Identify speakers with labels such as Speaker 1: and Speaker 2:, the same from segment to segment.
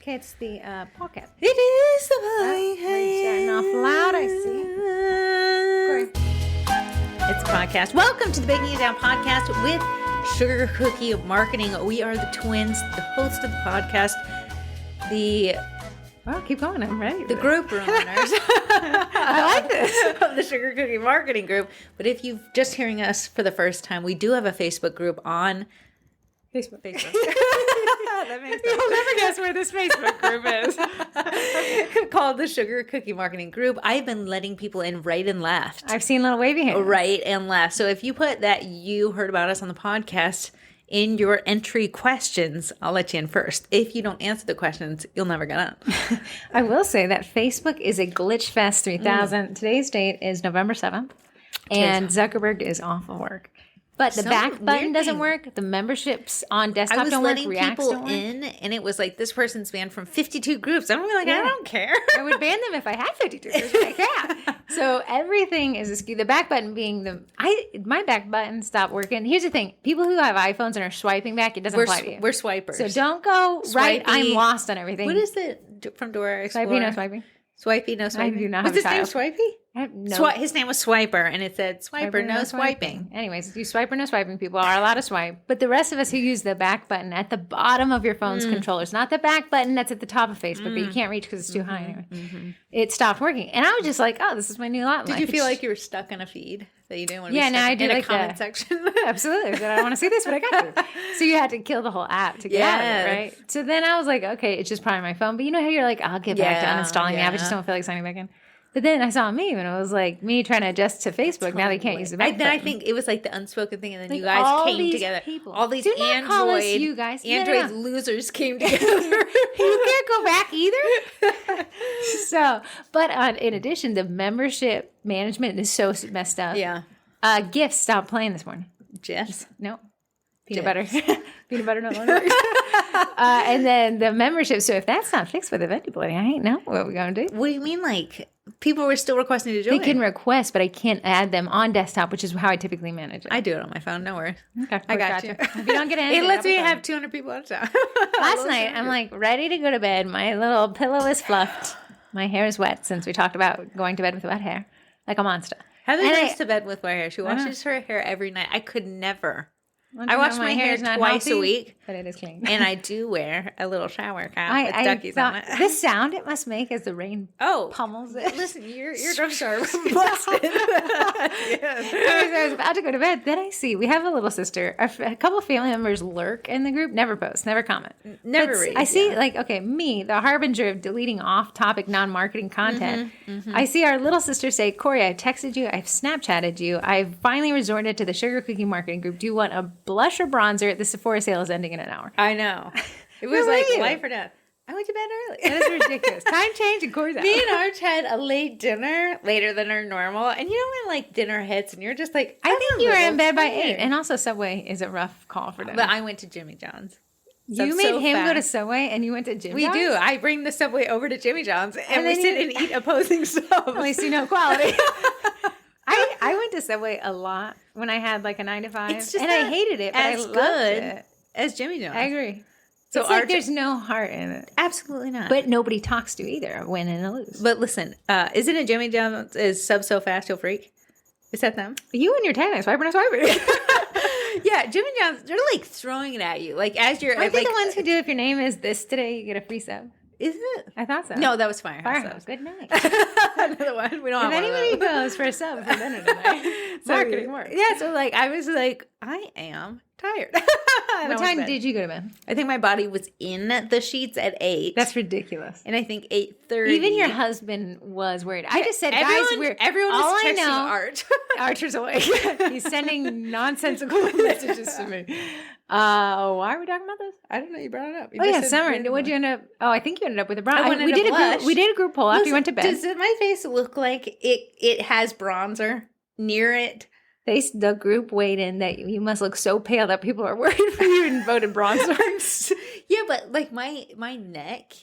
Speaker 1: it's the podcast.
Speaker 2: It is the podcast.
Speaker 1: We're starting off loud, I see.
Speaker 2: It's a podcast. Welcome to the Baking It Down podcast with Sugar Cookie Marketing. We are the twins, the host of the podcast,
Speaker 1: Keep going. I'm ready.
Speaker 2: The group runners.
Speaker 1: I like this.
Speaker 2: Of the Sugar Cookie Marketing Group. But if you're just hearing us for the first time, we do have a Facebook group on
Speaker 1: Facebook.
Speaker 2: That makes sense.
Speaker 1: You'll never guess where this Facebook group is.
Speaker 2: Called the Sugar Cookie Marketing Group. I've been letting people in right and left.
Speaker 1: I've seen little wavy hands.
Speaker 2: Right and left. So if you put that you heard about us on the podcast in your entry questions, I'll let you in first. If you don't answer the questions, you'll never get on.
Speaker 1: I will say that Facebook is a glitch fest 3000. Today's date is November 7th, and Zuckerberg is off of work. But the back button doesn't work. The memberships on desktop don't work. Reacts don't work. I was letting people in, and it was like, this person's banned from 52 groups. I'm like, I don't care.
Speaker 2: I would ban them if I had 52 groups, but I can't.
Speaker 1: So everything is askew. The back button being my back button stopped working. Here's the thing. People who have iPhones and are swiping back, it doesn't apply to you.
Speaker 2: We're swipers.
Speaker 1: So don't go right. I'm lost on everything.
Speaker 2: What is it from Dora Explorer?
Speaker 1: Swipey, no swiping.
Speaker 2: Swipey, no swiping.
Speaker 1: I do not have a child.
Speaker 2: What's his name, Swipey? His name was Swiper, and it said Swiper, no swiping.
Speaker 1: Anyways, you swiper, no swiping people are allowed to swipe. But the rest of us who use the back button at the bottom of your phone's controllers, not the back button that's at the top of Facebook, but you can't reach because it's too high anyway. It stopped working. And I was just like, oh, this is my new lot in life.
Speaker 2: Did you feel like you were stuck in a feed that you didn't want to
Speaker 1: be stuck
Speaker 2: I
Speaker 1: do
Speaker 2: in
Speaker 1: like
Speaker 2: a comment section?
Speaker 1: Absolutely. I said, I don't want to see this, but I got to. So you had to kill the whole app to get out of it, right? So then I was like, okay, it's just probably my phone. But you know how you're like, I'll get back to uninstalling the app. I just don't feel like signing back in. But then I saw a meme, and it was like me trying to adjust to Facebook. Now they can't use the back button.
Speaker 2: I think it was like the unspoken thing, and then you guys came together. All these Android losers came together.
Speaker 1: You can't go back either. In addition, the membership management is so messed up.
Speaker 2: Yeah.
Speaker 1: Gifts stopped playing this morning.
Speaker 2: Jeffs?
Speaker 1: No. Peanut butter. Peanut butter no longer works. And then the membership. So if that's not fixed with the vendor boarding, I ain't know what we're going to do.
Speaker 2: What do you mean, like, people were still requesting to join?
Speaker 1: They can request, but I can't add them on desktop, which is how I typically manage it.
Speaker 2: I do it on my phone. No worries.
Speaker 1: Okay.
Speaker 2: I got you.
Speaker 1: If you don't get anything,
Speaker 2: it lets me have 200 people at a time.
Speaker 1: Last night, I'm like ready to go to bed. My little pillow is fluffed. My hair is wet since we talked about going to bed with wet hair. Like a monster.
Speaker 2: Heather goes to bed with wet hair. She washes her hair every night. I could never. I wash my hair twice a week,
Speaker 1: but it is clean.
Speaker 2: And I do wear a little shower cap with duckies on it.
Speaker 1: The sound it must make as the rain pummels it.
Speaker 2: Listen, your eardrums are busted.
Speaker 1: I was about to go to bed. Then I see we have a little sister. A couple of family members lurk in the group. Never post, never comment,
Speaker 2: never read.
Speaker 1: I see me, the harbinger of deleting off-topic, non-marketing content. I see our little sister say, Corey, I texted you. I've Snapchatted you. I've finally resorted to the Sugar Cookie Marketing Group. Do you want a blush or bronzer? The Sephora sale is ending in an hour.
Speaker 2: I know. It was like life or death. I went to bed early.
Speaker 1: That is ridiculous. Time change and Corey's out.
Speaker 2: Me and Arch had a late dinner, later than our normal. And you know when like dinner hits and you're just like,
Speaker 1: I think you were in bed by 8. And also Subway is a rough call for dinner.
Speaker 2: But I went to Jimmy John's.
Speaker 1: You made him go to Subway and you went to Jimmy John's?
Speaker 2: We do. I bring the Subway over to Jimmy John's and we sit and eat opposing subs.
Speaker 1: At least you know quality. I went to Subway a lot when I had like a 9 to 5, and I hated it, but I loved it.
Speaker 2: As Jimmy John's.
Speaker 1: I agree. So it's like there's no heart in it.
Speaker 2: Absolutely not.
Speaker 1: But nobody talks to either, a win and a lose.
Speaker 2: But listen, isn't it Jimmy John's is sub so fast you'll freak? Is that them?
Speaker 1: You and your tagline, swiper no swiper.
Speaker 2: Yeah, Jimmy John's, they're like throwing it at you. Like as you're
Speaker 1: Aren't they the ones who do if your name is this today, you get a free sub?
Speaker 2: Is it?
Speaker 1: I thought so.
Speaker 2: No, that was Firehouse.
Speaker 1: Good night.
Speaker 2: Another one. We don't have
Speaker 1: if anybody goes for a sub for dinner tonight, marketing works.
Speaker 2: Yeah, so like I was like, I am tired.
Speaker 1: What time did you go to bed?
Speaker 2: I think my body was in the sheets at 8.
Speaker 1: That's ridiculous.
Speaker 2: And I think 8:30.
Speaker 1: Even your husband was worried. I just said,
Speaker 2: everyone is texting Art.
Speaker 1: Archer's awake. He's sending nonsensical messages to me. Why are we talking about this?
Speaker 2: I don't know. You brought it up.
Speaker 1: Summer. What'd you end up? Oh, I think you ended up with a bronzer.
Speaker 2: We
Speaker 1: we did a group poll after you went to bed.
Speaker 2: Does my face look like it has bronzer near it?
Speaker 1: The group weighed in that you must look so pale that people are worried for you and voted bronzer.
Speaker 2: Yeah, but like my neck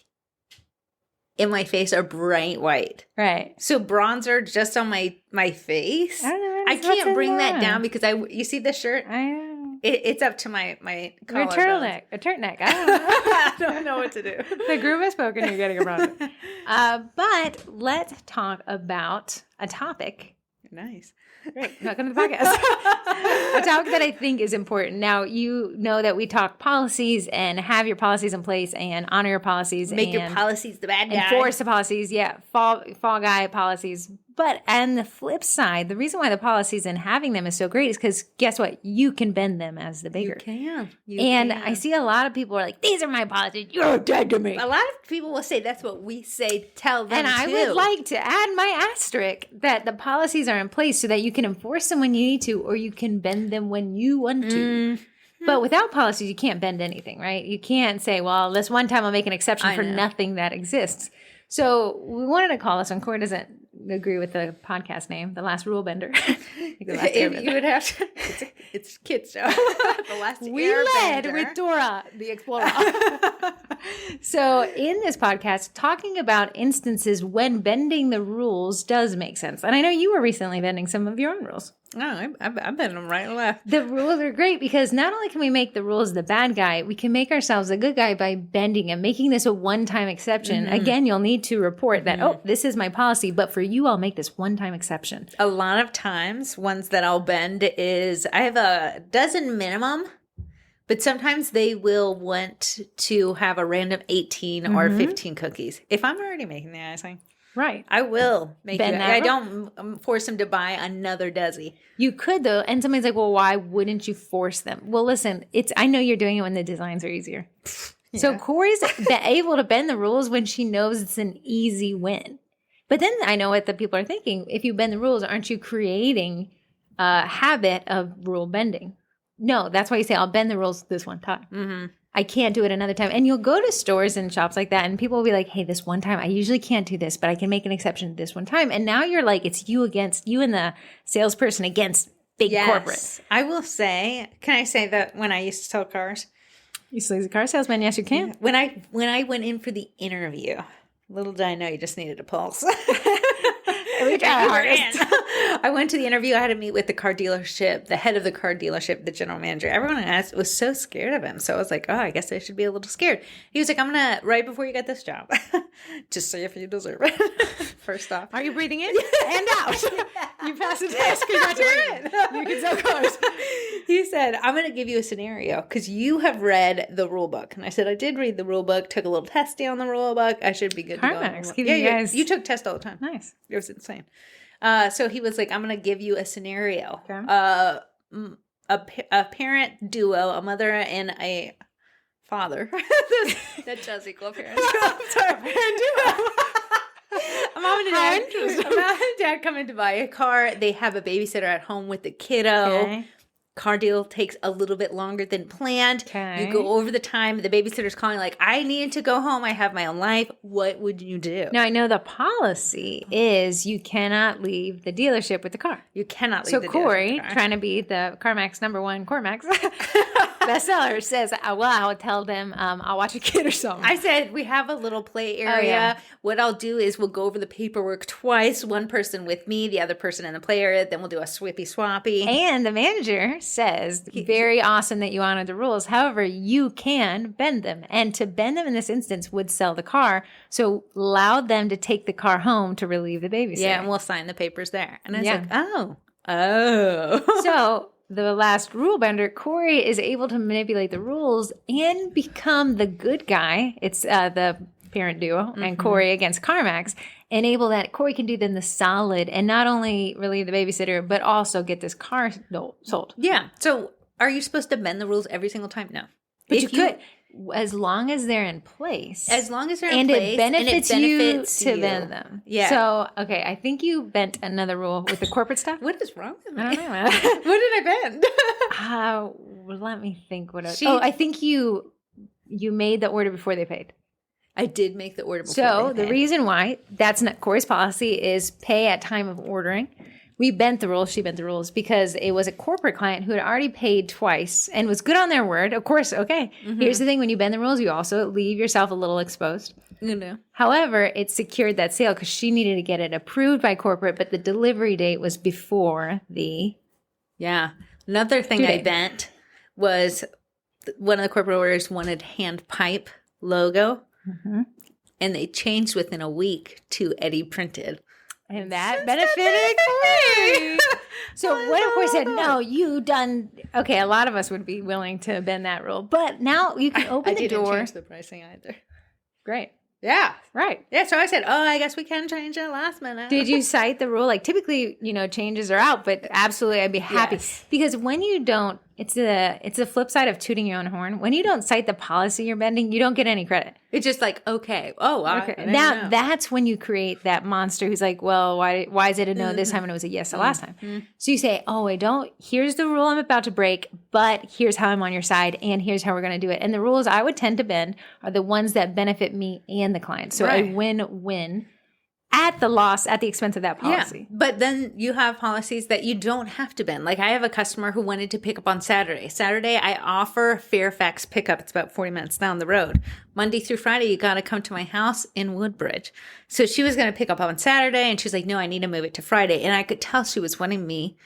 Speaker 2: and my face are bright white.
Speaker 1: Right.
Speaker 2: So bronzer just on my face. I don't know. I can't bring that down because you see the shirt?
Speaker 1: I know.
Speaker 2: It's up to my
Speaker 1: Your turtleneck. A turtleneck. I don't know.
Speaker 2: I don't know what to do.
Speaker 1: The groove is spoken. You're getting a project. But let's talk about a topic.
Speaker 2: Nice.
Speaker 1: Great. Welcome to the podcast. A topic that I think is important. Now, you know that we talk policies and have your policies in place and honor your policies.
Speaker 2: Make your policies the bad guy.
Speaker 1: Enforce the policies. Yeah. Fall guy policies. But on the flip side, the reason why the policies and having them is so great is because guess what? You can bend them as the bigger.
Speaker 2: You
Speaker 1: can.
Speaker 2: can.
Speaker 1: I see a lot of people are like, these are my policies. You're dead to me.
Speaker 2: A lot of people will say that's what we say. Tell them
Speaker 1: and I would like to add my asterisk that the policies are in place so that you can enforce them when you need to, or you can bend them when you want to. But without policies, you can't bend anything, right? You can't say, well, this one time I'll make an exception for nothing that exists. So we wanted to call this one. Corey doesn't agree with the podcast name, The Last Rule Bender.
Speaker 2: You would have to. It's a kids show. The Last
Speaker 1: We led with Dora the Explorer. So in this podcast, talking about instances when bending the rules does make sense. And I know you were recently bending some of your own rules.
Speaker 2: No, I've been them right and left.
Speaker 1: The rules are great because not only can we make the rules the bad guy, we can make ourselves a good guy by bending and making this a one-time exception. Again, you'll need to report that, oh, this is my policy, but for you, I'll make this one-time exception.
Speaker 2: A lot of times, ones that I'll bend is, I have a dozen minimum, but sometimes they will want to have a random 18 or 15 cookies. If I'm already making the icing.
Speaker 1: Right.
Speaker 2: I will make it. I don't force them to buy another dozen.
Speaker 1: You could, though. And somebody's like, well, why wouldn't you force them? Well, listen, I know you're doing it when the designs are easier. Yeah. So Corey's able to bend the rules when she knows it's an easy win. But then I know what the people are thinking. If you bend the rules, aren't you creating a habit of rule bending? No, that's why you say, I'll bend the rules this one time. I can't do it another time. And you'll go to stores and shops like that, and people will be like, hey, this one time, I usually can't do this, but I can make an exception this one time. And now you're like, it's you and the salesperson against big corporate.
Speaker 2: I will say, can I say that when I used to sell cars?
Speaker 1: You still use a car salesman? Yes, you can.
Speaker 2: When I went in for the interview, little did I know you just needed a pulse. We tried our hardest. I went to the interview. I had to meet with the car dealership, the head of the car dealership, the general manager. Everyone I asked was so scared of him. So I was like, oh, I guess I should be a little scared. He was like, I'm going to, right before you get this job, just see if you deserve it. First off.
Speaker 1: Are you breathing in and out? You passed the test. Congratulations. You can sell cars.
Speaker 2: He said, I'm going to give you a scenario because you have read the rule book. And I said, I did read the rule book, took a little testing on the rule book. I should be good to go. You took tests all the time.
Speaker 1: Nice.
Speaker 2: It was insane. So he was like, I'm going to give you a scenario. Okay. A parent duo, a mother and a father. That does equal parent duo. I'm sorry, parent duo. A mom and dad come in to buy a car. They have a babysitter at home with the kiddo. Okay. Car deal takes a little bit longer than planned. Okay. You go over the time. The babysitter's calling like, I need to go home. I have my own life. What would you do?
Speaker 1: Now, I know the policy is you cannot leave the dealership with the car.
Speaker 2: You cannot leave the dealership.
Speaker 1: So Corey, trying to be the CarMax #1 CarMax bestseller, says, well, I'll tell them I'll watch a kid or something.
Speaker 2: I said, we have a little play area. Oh, yeah. What I'll do is we'll go over the paperwork twice. One person with me, the other person in the play area. Then we'll do a swappy.
Speaker 1: And the manager says, very awesome that you honored the rules. However, you can bend them. And to bend them in this instance would sell the car. So allow them to take the car home to relieve the babysitter.
Speaker 2: Yeah, and we'll sign the papers there. And I was like, oh.
Speaker 1: So the last rule bender, Corey is able to manipulate the rules and become the good guy. It's the parent duo and Corey against CarMax. Enable that Corey can do then the solid and not only relieve the babysitter, but also get this car sold.
Speaker 2: Yeah. So are you supposed to bend the rules every single time? No.
Speaker 1: But you could. As long as they're in place.
Speaker 2: As long as they're in place.
Speaker 1: And it benefits you to bend them. Yeah. So, okay, I think you bent another rule with the corporate stuff.
Speaker 2: What is wrong with me?
Speaker 1: I don't know.
Speaker 2: What did I bend?
Speaker 1: Well, let me think. I think you made the order before they paid.
Speaker 2: I did make the order before
Speaker 1: they paid. The reason why that's not Corey's policy is pay at time of ordering. We bent the rules. She bent the rules because it was a corporate client who had already paid twice and was good on their word. Of course, okay. Here's the thing. When you bend the rules, you also leave yourself a little exposed. However, it secured that sale because she needed to get it approved by corporate, but the delivery date was before the
Speaker 2: Another thing I bent was one of the corporate orders wanted hand pipe logo, and they changed within a week to Eddie printed.
Speaker 1: And that benefited Corey. So what if Corey said, no, you done, okay, a lot of us would be willing to bend that rule. But now you can open the door.
Speaker 2: I didn't change the pricing either.
Speaker 1: Great.
Speaker 2: Yeah.
Speaker 1: Right.
Speaker 2: Yeah, so I said, I guess we can change it last minute.
Speaker 1: Did you cite the rule? Like typically, changes are out, but absolutely I'd be happy.
Speaker 2: Yes.
Speaker 1: Because when you don't, it's the flip side of tooting your own horn. When you don't cite the policy you're bending, you don't get any credit.
Speaker 2: It's just like, okay. Oh,
Speaker 1: okay. Now that's when you create that monster who's like, well, why is it a no this time and it was a yes the last time? So you say, here's the rule I'm about to break, but here's how I'm on your side and here's how we're going to do it. And the rules I would tend to bend are the ones that benefit me and the client. So a win-win at the expense of that policy.
Speaker 2: Yeah, but then you have policies that you don't have to bend. Like I have a customer who wanted to pick up on Saturday. Saturday, I offer Fairfax pickup. It's about 40 minutes down the road. Monday through Friday, you got to come to my house in Woodbridge. So she was going to pick up on Saturday, and she's like, no, I need to move it to Friday. And I could tell she was wanting me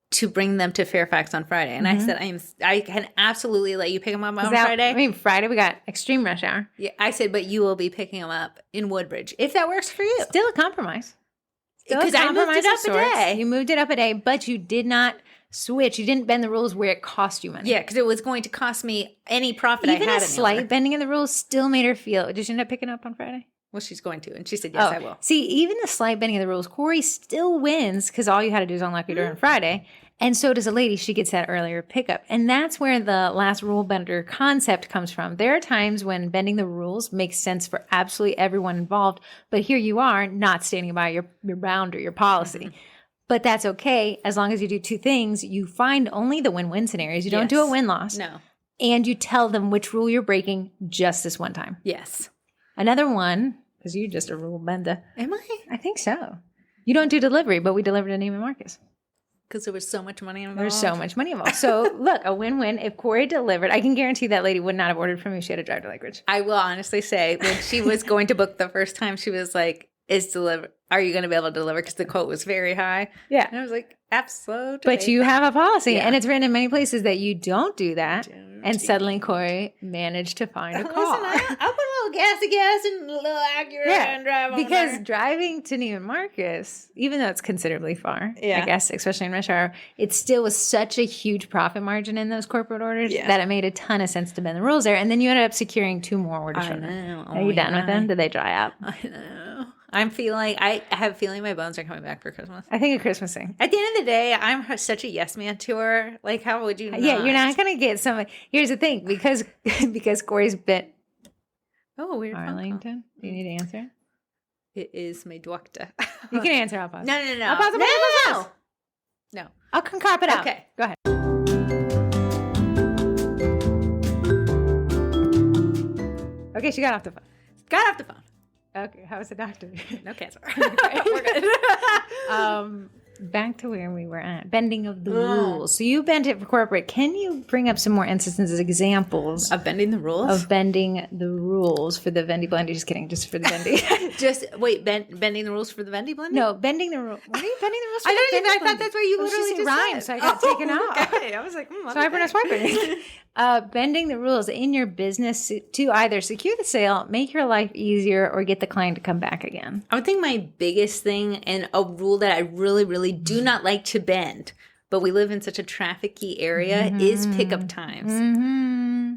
Speaker 2: to bring them to Fairfax on Friday. And I said, I can absolutely let you pick them up on Friday.
Speaker 1: I mean, Friday we got extreme rush hour.
Speaker 2: Yeah, I said, but you will be picking them up in Woodbridge, if that works for you.
Speaker 1: Still a compromise.
Speaker 2: Because I moved it up a day.
Speaker 1: You moved it up a day, but you did not switch. You didn't bend the rules where it cost you money.
Speaker 2: Yeah, because it was going to cost me any profit I had.
Speaker 1: Even a slight bending of the rules still made her feel. Did she end up picking up on Friday?
Speaker 2: Well, she's going to. And she said, yes, I will.
Speaker 1: See, even the slight bending of the rules, Corey still wins because all you had to do is unlock your door on Friday. And so does a lady. She gets that earlier pickup. And that's where the last rule bender concept comes from. There are times when bending the rules makes sense for absolutely everyone involved. But here you are not standing by your boundary, your policy. But that's okay. As long as you do two things, you find only the win-win scenarios. You don't do a win-loss.
Speaker 2: No.
Speaker 1: And you tell them which rule you're breaking just this one time.
Speaker 2: Yes.
Speaker 1: Another one, because you're just a rule bender.
Speaker 2: Am I?
Speaker 1: I think so. You don't do delivery, but we delivered to Neiman Marcus.
Speaker 2: Because there was so much money involved.
Speaker 1: There's so much money involved. So look, a win-win. If Corey delivered, I can guarantee that lady would not have ordered from me. She had to drive to Lake Ridge.
Speaker 2: I will honestly say, when she was going to book the first time, she was like, are you going to be able to deliver? Because the quote was very high.
Speaker 1: Yeah.
Speaker 2: And I was like, absolutely.
Speaker 1: But you have a policy. Yeah. And it's written in many places that you don't do that. And suddenly Corey managed to find a car.
Speaker 2: Listen, I'll put a little gas and a little Acura and drive on
Speaker 1: because
Speaker 2: there.
Speaker 1: Driving to Neiman Marcus, even though it's considerably far, I guess, especially in rush hour, it still was such a huge profit margin in those corporate orders that it made a ton of sense to bend the rules there. And then you ended up securing 2 more orders from them. Are you done with them? Did they dry up?
Speaker 2: I know. I have a feeling my bones are coming back for Christmas.
Speaker 1: I think a Christmas thing.
Speaker 2: At the end of the day, I'm such a yes man to her. Like, how would you not?
Speaker 1: Yeah, you're not going to get some. Here's the thing, because Corey's bit.
Speaker 2: Oh, weird.
Speaker 1: Arlington. Do you need to answer?
Speaker 2: It is my doctor.
Speaker 1: You can answer. I'll pause.
Speaker 2: No.
Speaker 1: I'll pause.
Speaker 2: No.
Speaker 1: I'll carp it out.
Speaker 2: Okay.
Speaker 1: Go ahead. Okay, she got off the phone.
Speaker 2: Got off the phone.
Speaker 1: Okay, how was the doctor?
Speaker 2: No cancer. We're good.
Speaker 1: Back to where we were at. Bending of the rules. So you bent it for corporate. Can you bring up some more instances, examples
Speaker 2: of bending the rules?
Speaker 1: Of bending the rules for the Vendy blender. Just kidding. Just for the Vendy.
Speaker 2: Bending the rules for the Vendy blender?
Speaker 1: No, bending the rules. What are you bending the rules for? I
Speaker 2: thought that's what you literally just
Speaker 1: rhymed,
Speaker 2: said.
Speaker 1: so I got taken out.
Speaker 2: Okay. I was like,
Speaker 1: swiping. Bending the rules in your business to either secure the sale, make your life easier, or get the client to come back again.
Speaker 2: I would think my biggest thing, and a rule that I really, really do not like to bend, but we live in such a trafficky area, is pickup times.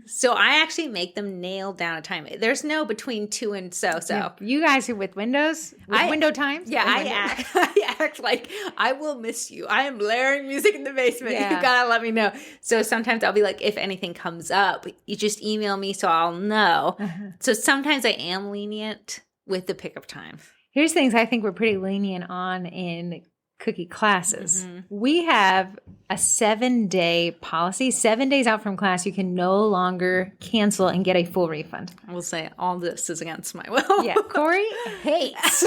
Speaker 2: So I actually make them nail down a time. There's no between 2 and so.
Speaker 1: Yeah. You guys who with windows, window times?
Speaker 2: Yeah, I act like I will miss you. I am blaring music in the basement. Yeah. You gotta let me know. So sometimes I'll be like, if anything comes up, you just email me so I'll know. So sometimes I am lenient with the pickup time.
Speaker 1: Here's things I think we're pretty lenient on in cookie classes. We have a 7-day policy. 7 days out from class, you can no longer cancel and get a full refund.
Speaker 2: I will say all this is against my will.
Speaker 1: Yeah, Corey hates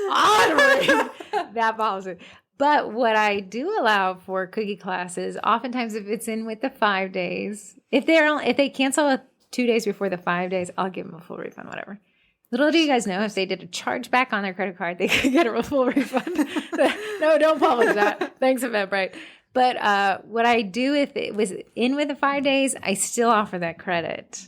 Speaker 1: honoring that policy. But what I do allow for cookie classes, oftentimes if it's in with the 5 days, if they cancel 2 days before the 5 days, I'll give them a full refund, whatever. Little do you guys know, if they did a charge back on their credit card, they could get a full refund. No, don't publish that. Thanks, Eventbrite. But what I do if it was in within 5 days, I still offer that credit.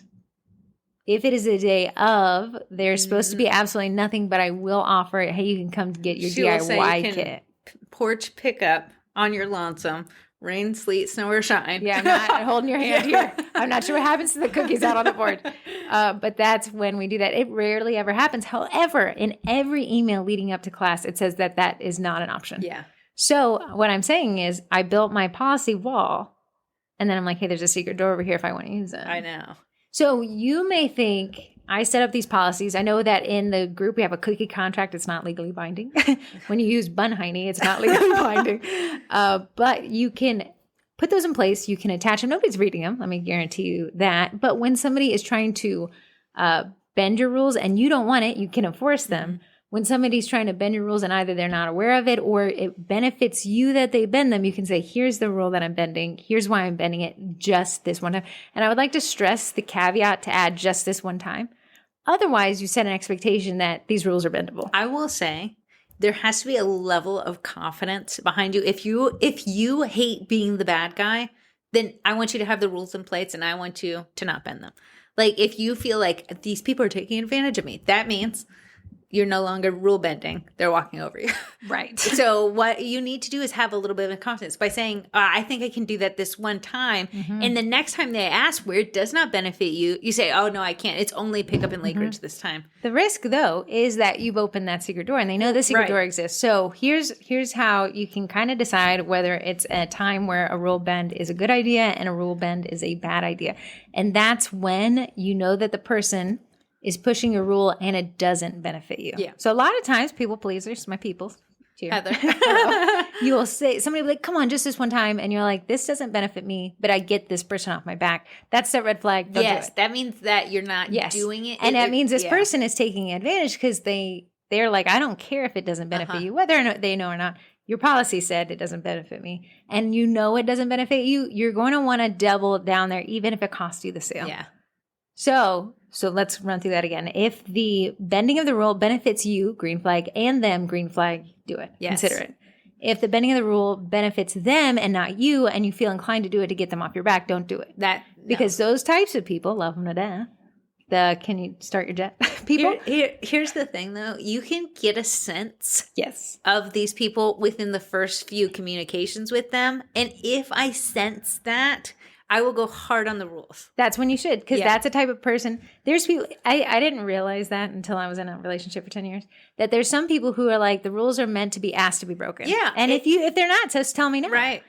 Speaker 1: If it is a day of, there's supposed to be absolutely nothing, but I will offer it. Hey, you can come get your
Speaker 2: She will say
Speaker 1: DIY
Speaker 2: you can
Speaker 1: kit.
Speaker 2: Porch pickup on your lonesome, rain, sleet, snow, or shine.
Speaker 1: Yeah, I'm not holding your hand here. I'm not sure what happens to the cookies out on the board. But that's when we do that. It rarely ever happens. However, in every email leading up to class, it says that that is not an option.
Speaker 2: Yeah.
Speaker 1: So what I'm saying is I built my policy wall, and then I'm like, hey, there's a secret door over here if I want to use it.
Speaker 2: I know.
Speaker 1: So you may think I set up these policies. I know that in the group we have a cookie contract. It's not legally binding. When you use Bunheiny, it's not legally binding. But you can put those in place. You can attach them. Nobody's reading them. Let me guarantee you that. But when somebody is trying to bend your rules and you don't want it, you can enforce them. Mm-hmm. When somebody's trying to bend your rules and either they're not aware of it or it benefits you that they bend them, you can say, here's the rule that I'm bending. Here's why I'm bending it just this one time. And I would like to stress the caveat to add just this one time. Otherwise, you set an expectation that these rules are bendable.
Speaker 2: I will say there has to be a level of confidence behind you. If you hate being the bad guy, then I want you to have the rules in place and I want you to not bend them. Like if you feel like these people are taking advantage of me, that means you're no longer rule bending. They're walking over you.
Speaker 1: Right.
Speaker 2: So what you need to do is have a little bit of confidence by saying, I think I can do that this one time. Mm-hmm. And the next time they ask where it does not benefit you, you say, oh, no, I can't. It's only pick up in Lake Ridge this time.
Speaker 1: The risk, though, is that you've opened that secret door and they know the secret door exists. So here's how you can kind of decide whether it's a time where a rule bend is a good idea and a rule bend is a bad idea. And that's when you know that the person is pushing a rule and it doesn't benefit you.
Speaker 2: Yeah.
Speaker 1: So a lot of times, people pleasers, my peoples, too.
Speaker 2: Heather.
Speaker 1: You will say, somebody will be like, come on, just this one time. And you're like, this doesn't benefit me, but I get this person off my back. That's the red flag. Don't do it.
Speaker 2: That means that you're not doing it.
Speaker 1: And that means this person is taking advantage because they're like, I don't care if it doesn't benefit you, whether or not they know or not. Your policy said it doesn't benefit me. And you know it doesn't benefit you. You're going to want to double down there, even if it costs you the sale.
Speaker 2: Yeah.
Speaker 1: So let's run through that again. If the bending of the rule benefits you, green flag, and them, green flag, do it. Yes. Consider it. If the bending of the rule benefits them and not you, and you feel inclined to do it to get them off your back, don't do it. Because those types of people love them to death. Can you start your jet people?
Speaker 2: Here's the thing, though. You can get a sense of these people within the first few communications with them. And if I sense that, I will go hard on the rules.
Speaker 1: That's when you should, because that's a type of person. There's people, I didn't realize that until I was in a relationship for 10 years, that there's some people who are like, the rules are meant to be asked to be broken. Yeah. And if they're not, just tell me no.
Speaker 2: Right.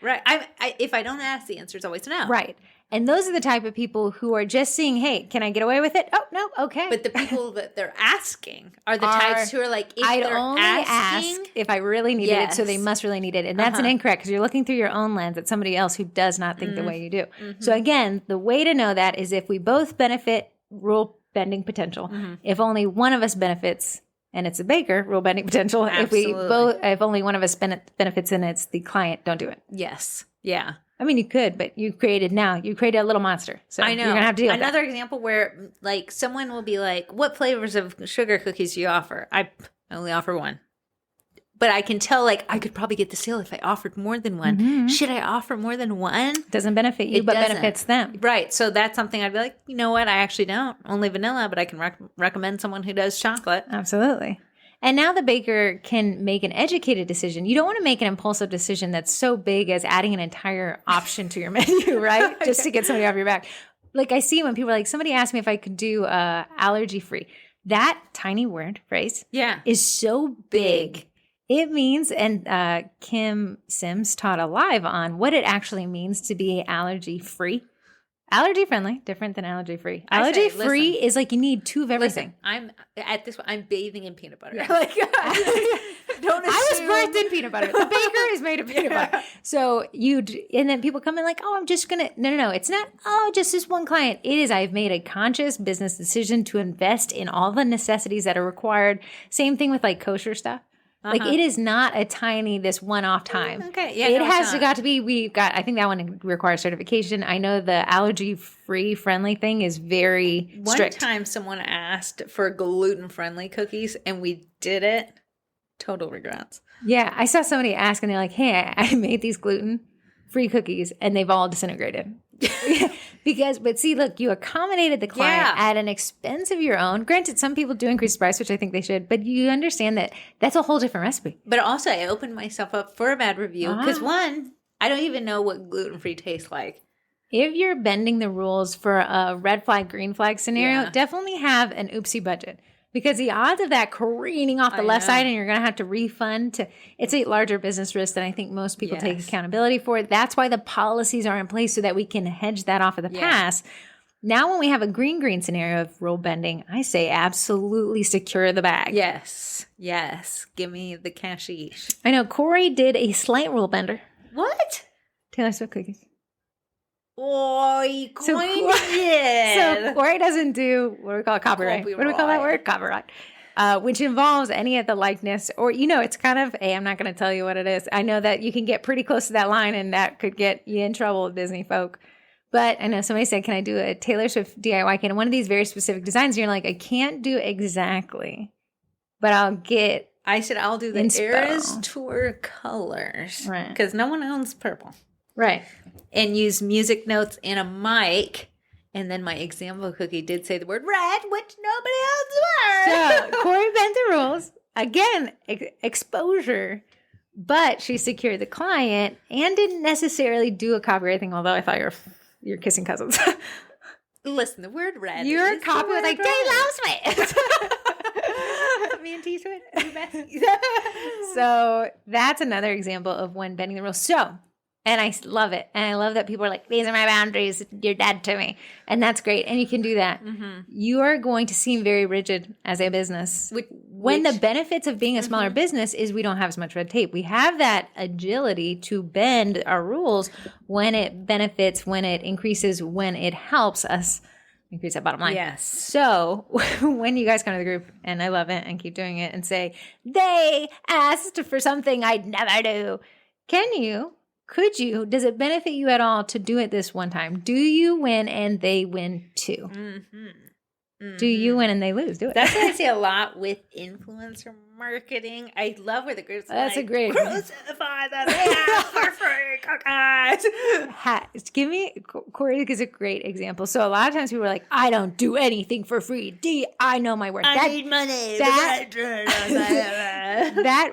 Speaker 2: If I don't ask, the answer is always no.
Speaker 1: Right. And those are the type of people who are just seeing, hey, can I get away with it? Oh, no, okay.
Speaker 2: But the people that they're asking are the types who are like,
Speaker 1: I'd only ask if I really needed it, so they must really need it. And that's an incorrect, because you're looking through your own lens at somebody else who does not think the way you do. Mm-hmm. So again, the way to know that is if we both benefit, rule bending potential. Mm-hmm. If only one of us benefits, and it's a baker, rule bending potential. Absolutely. If only one of us benefits and it's the client, don't do it.
Speaker 2: Yes. Yeah.
Speaker 1: I mean, you could, but you created a little monster. So
Speaker 2: I know.
Speaker 1: You're going to have to deal with
Speaker 2: Another example where, like, someone will be like, what flavors of sugar cookies do you offer? I only offer one. But I can tell, like, I could probably get the sale if I offered more than one. Mm-hmm. Should I offer more than one?
Speaker 1: Doesn't benefit you, but benefits them.
Speaker 2: Right. So that's something I'd be like, you know what? I actually don't. Only vanilla, but I can recommend someone who does chocolate.
Speaker 1: Absolutely. And now the baker can make an educated decision. You don't want to make an impulsive decision that's so big as adding an entire option to your menu, right? Just to get somebody off your back. Like I see when people are like, somebody asked me if I could do allergy free. That tiny phrase is so big. It means, and Kim Sims taught a live on what it actually means to be allergy free. Allergy friendly, different than allergy free. Allergy free is like you need two of everything.
Speaker 2: Listen, I'm bathing in peanut butter. Yeah.
Speaker 1: Like, don't assume. I was birthed in peanut butter. The baker is made of peanut butter. So and then people come in like, oh, I'm just gonna. No. It's not. Oh, just this one client. It is. I've made a conscious business decision to invest in all the necessities that are required. Same thing with like kosher stuff. Like it is not a tiny this one-off time.
Speaker 2: Okay, yeah,
Speaker 1: it has got to be. I think that one requires certification. I know the allergy-free friendly thing is very strict.
Speaker 2: One time, someone asked for gluten-friendly cookies, and we did it. Total regrets.
Speaker 1: Yeah, I saw somebody ask, and they're like, "Hey, I made these gluten." free cookies and they've all disintegrated. But see, look, you accommodated the client at an expense of your own. Granted, some people do increase the price, which I think they should, but you understand that that's a whole different recipe.
Speaker 2: But also, I opened myself up for a bad review because one, I don't even know what gluten-free tastes like.
Speaker 1: If you're bending the rules for a red flag, green flag scenario, definitely have an oopsie budget. Because the odds of that careening off the left side and you're going to have to refund it's a larger business risk than I think most people take accountability for. That's why the policies are in place so that we can hedge that off of the past. Now, when we have a green scenario of rule bending, I say absolutely secure the bag.
Speaker 2: Yes. Give me the cashish.
Speaker 1: I know Corey did a slight rule bender.
Speaker 2: What?
Speaker 1: Taylor Swift cookies.
Speaker 2: Oh,
Speaker 1: so Corey doesn't do what do we call it, copyright. What do we call that word? Copyright. Which involves any of the likeness or, it's kind of, I'm not going to tell you what it is. I know that you can get pretty close to that line and that could get you in trouble with Disney folk. But I know somebody said, can I do a Taylor Swift DIY kit? And one of these very specific designs, you're like, I can't do exactly, but I'll do the Eras Tour colors. Right. Because no one owns purple. Right.
Speaker 2: And use music notes and a mic. And then my example cookie did say the word red, which nobody else
Speaker 1: word. So Corey bent the rules. Again, exposure. But she secured the client and didn't necessarily do a copyright thing, although I thought you're kissing cousins.
Speaker 2: Listen, the word red.
Speaker 1: Your copy was like, Taylor Swift.
Speaker 2: Me and T Swift.
Speaker 1: So that's another example of when bending the rules. So, and I love it. And I love that people are like, these are my boundaries. You're dead to me. And that's great. And you can do that. Mm-hmm. You are going to seem very rigid as a business. When the benefits of being a smaller business is we don't have as much red tape. We have that agility to bend our rules when it benefits, when it increases, when it helps us increase that bottom line.
Speaker 2: Yes.
Speaker 1: So when you guys come to the group, and I love it, and keep doing it, and say, they asked for something I'd never do. Could you, does it benefit you at all to do it this one time? Do you win and they win too? Mm-hmm. Mm-hmm. Do you win and they lose? Do it.
Speaker 2: That's what I see a lot with influencer marketing. I love where the group's
Speaker 1: That's
Speaker 2: like,
Speaker 1: a great
Speaker 2: crucify them. They ask for free cookies.
Speaker 1: Give me, Corey is a great example. So a lot of times people are like, I don't do anything for free. I know my worth.
Speaker 2: I need money.
Speaker 1: That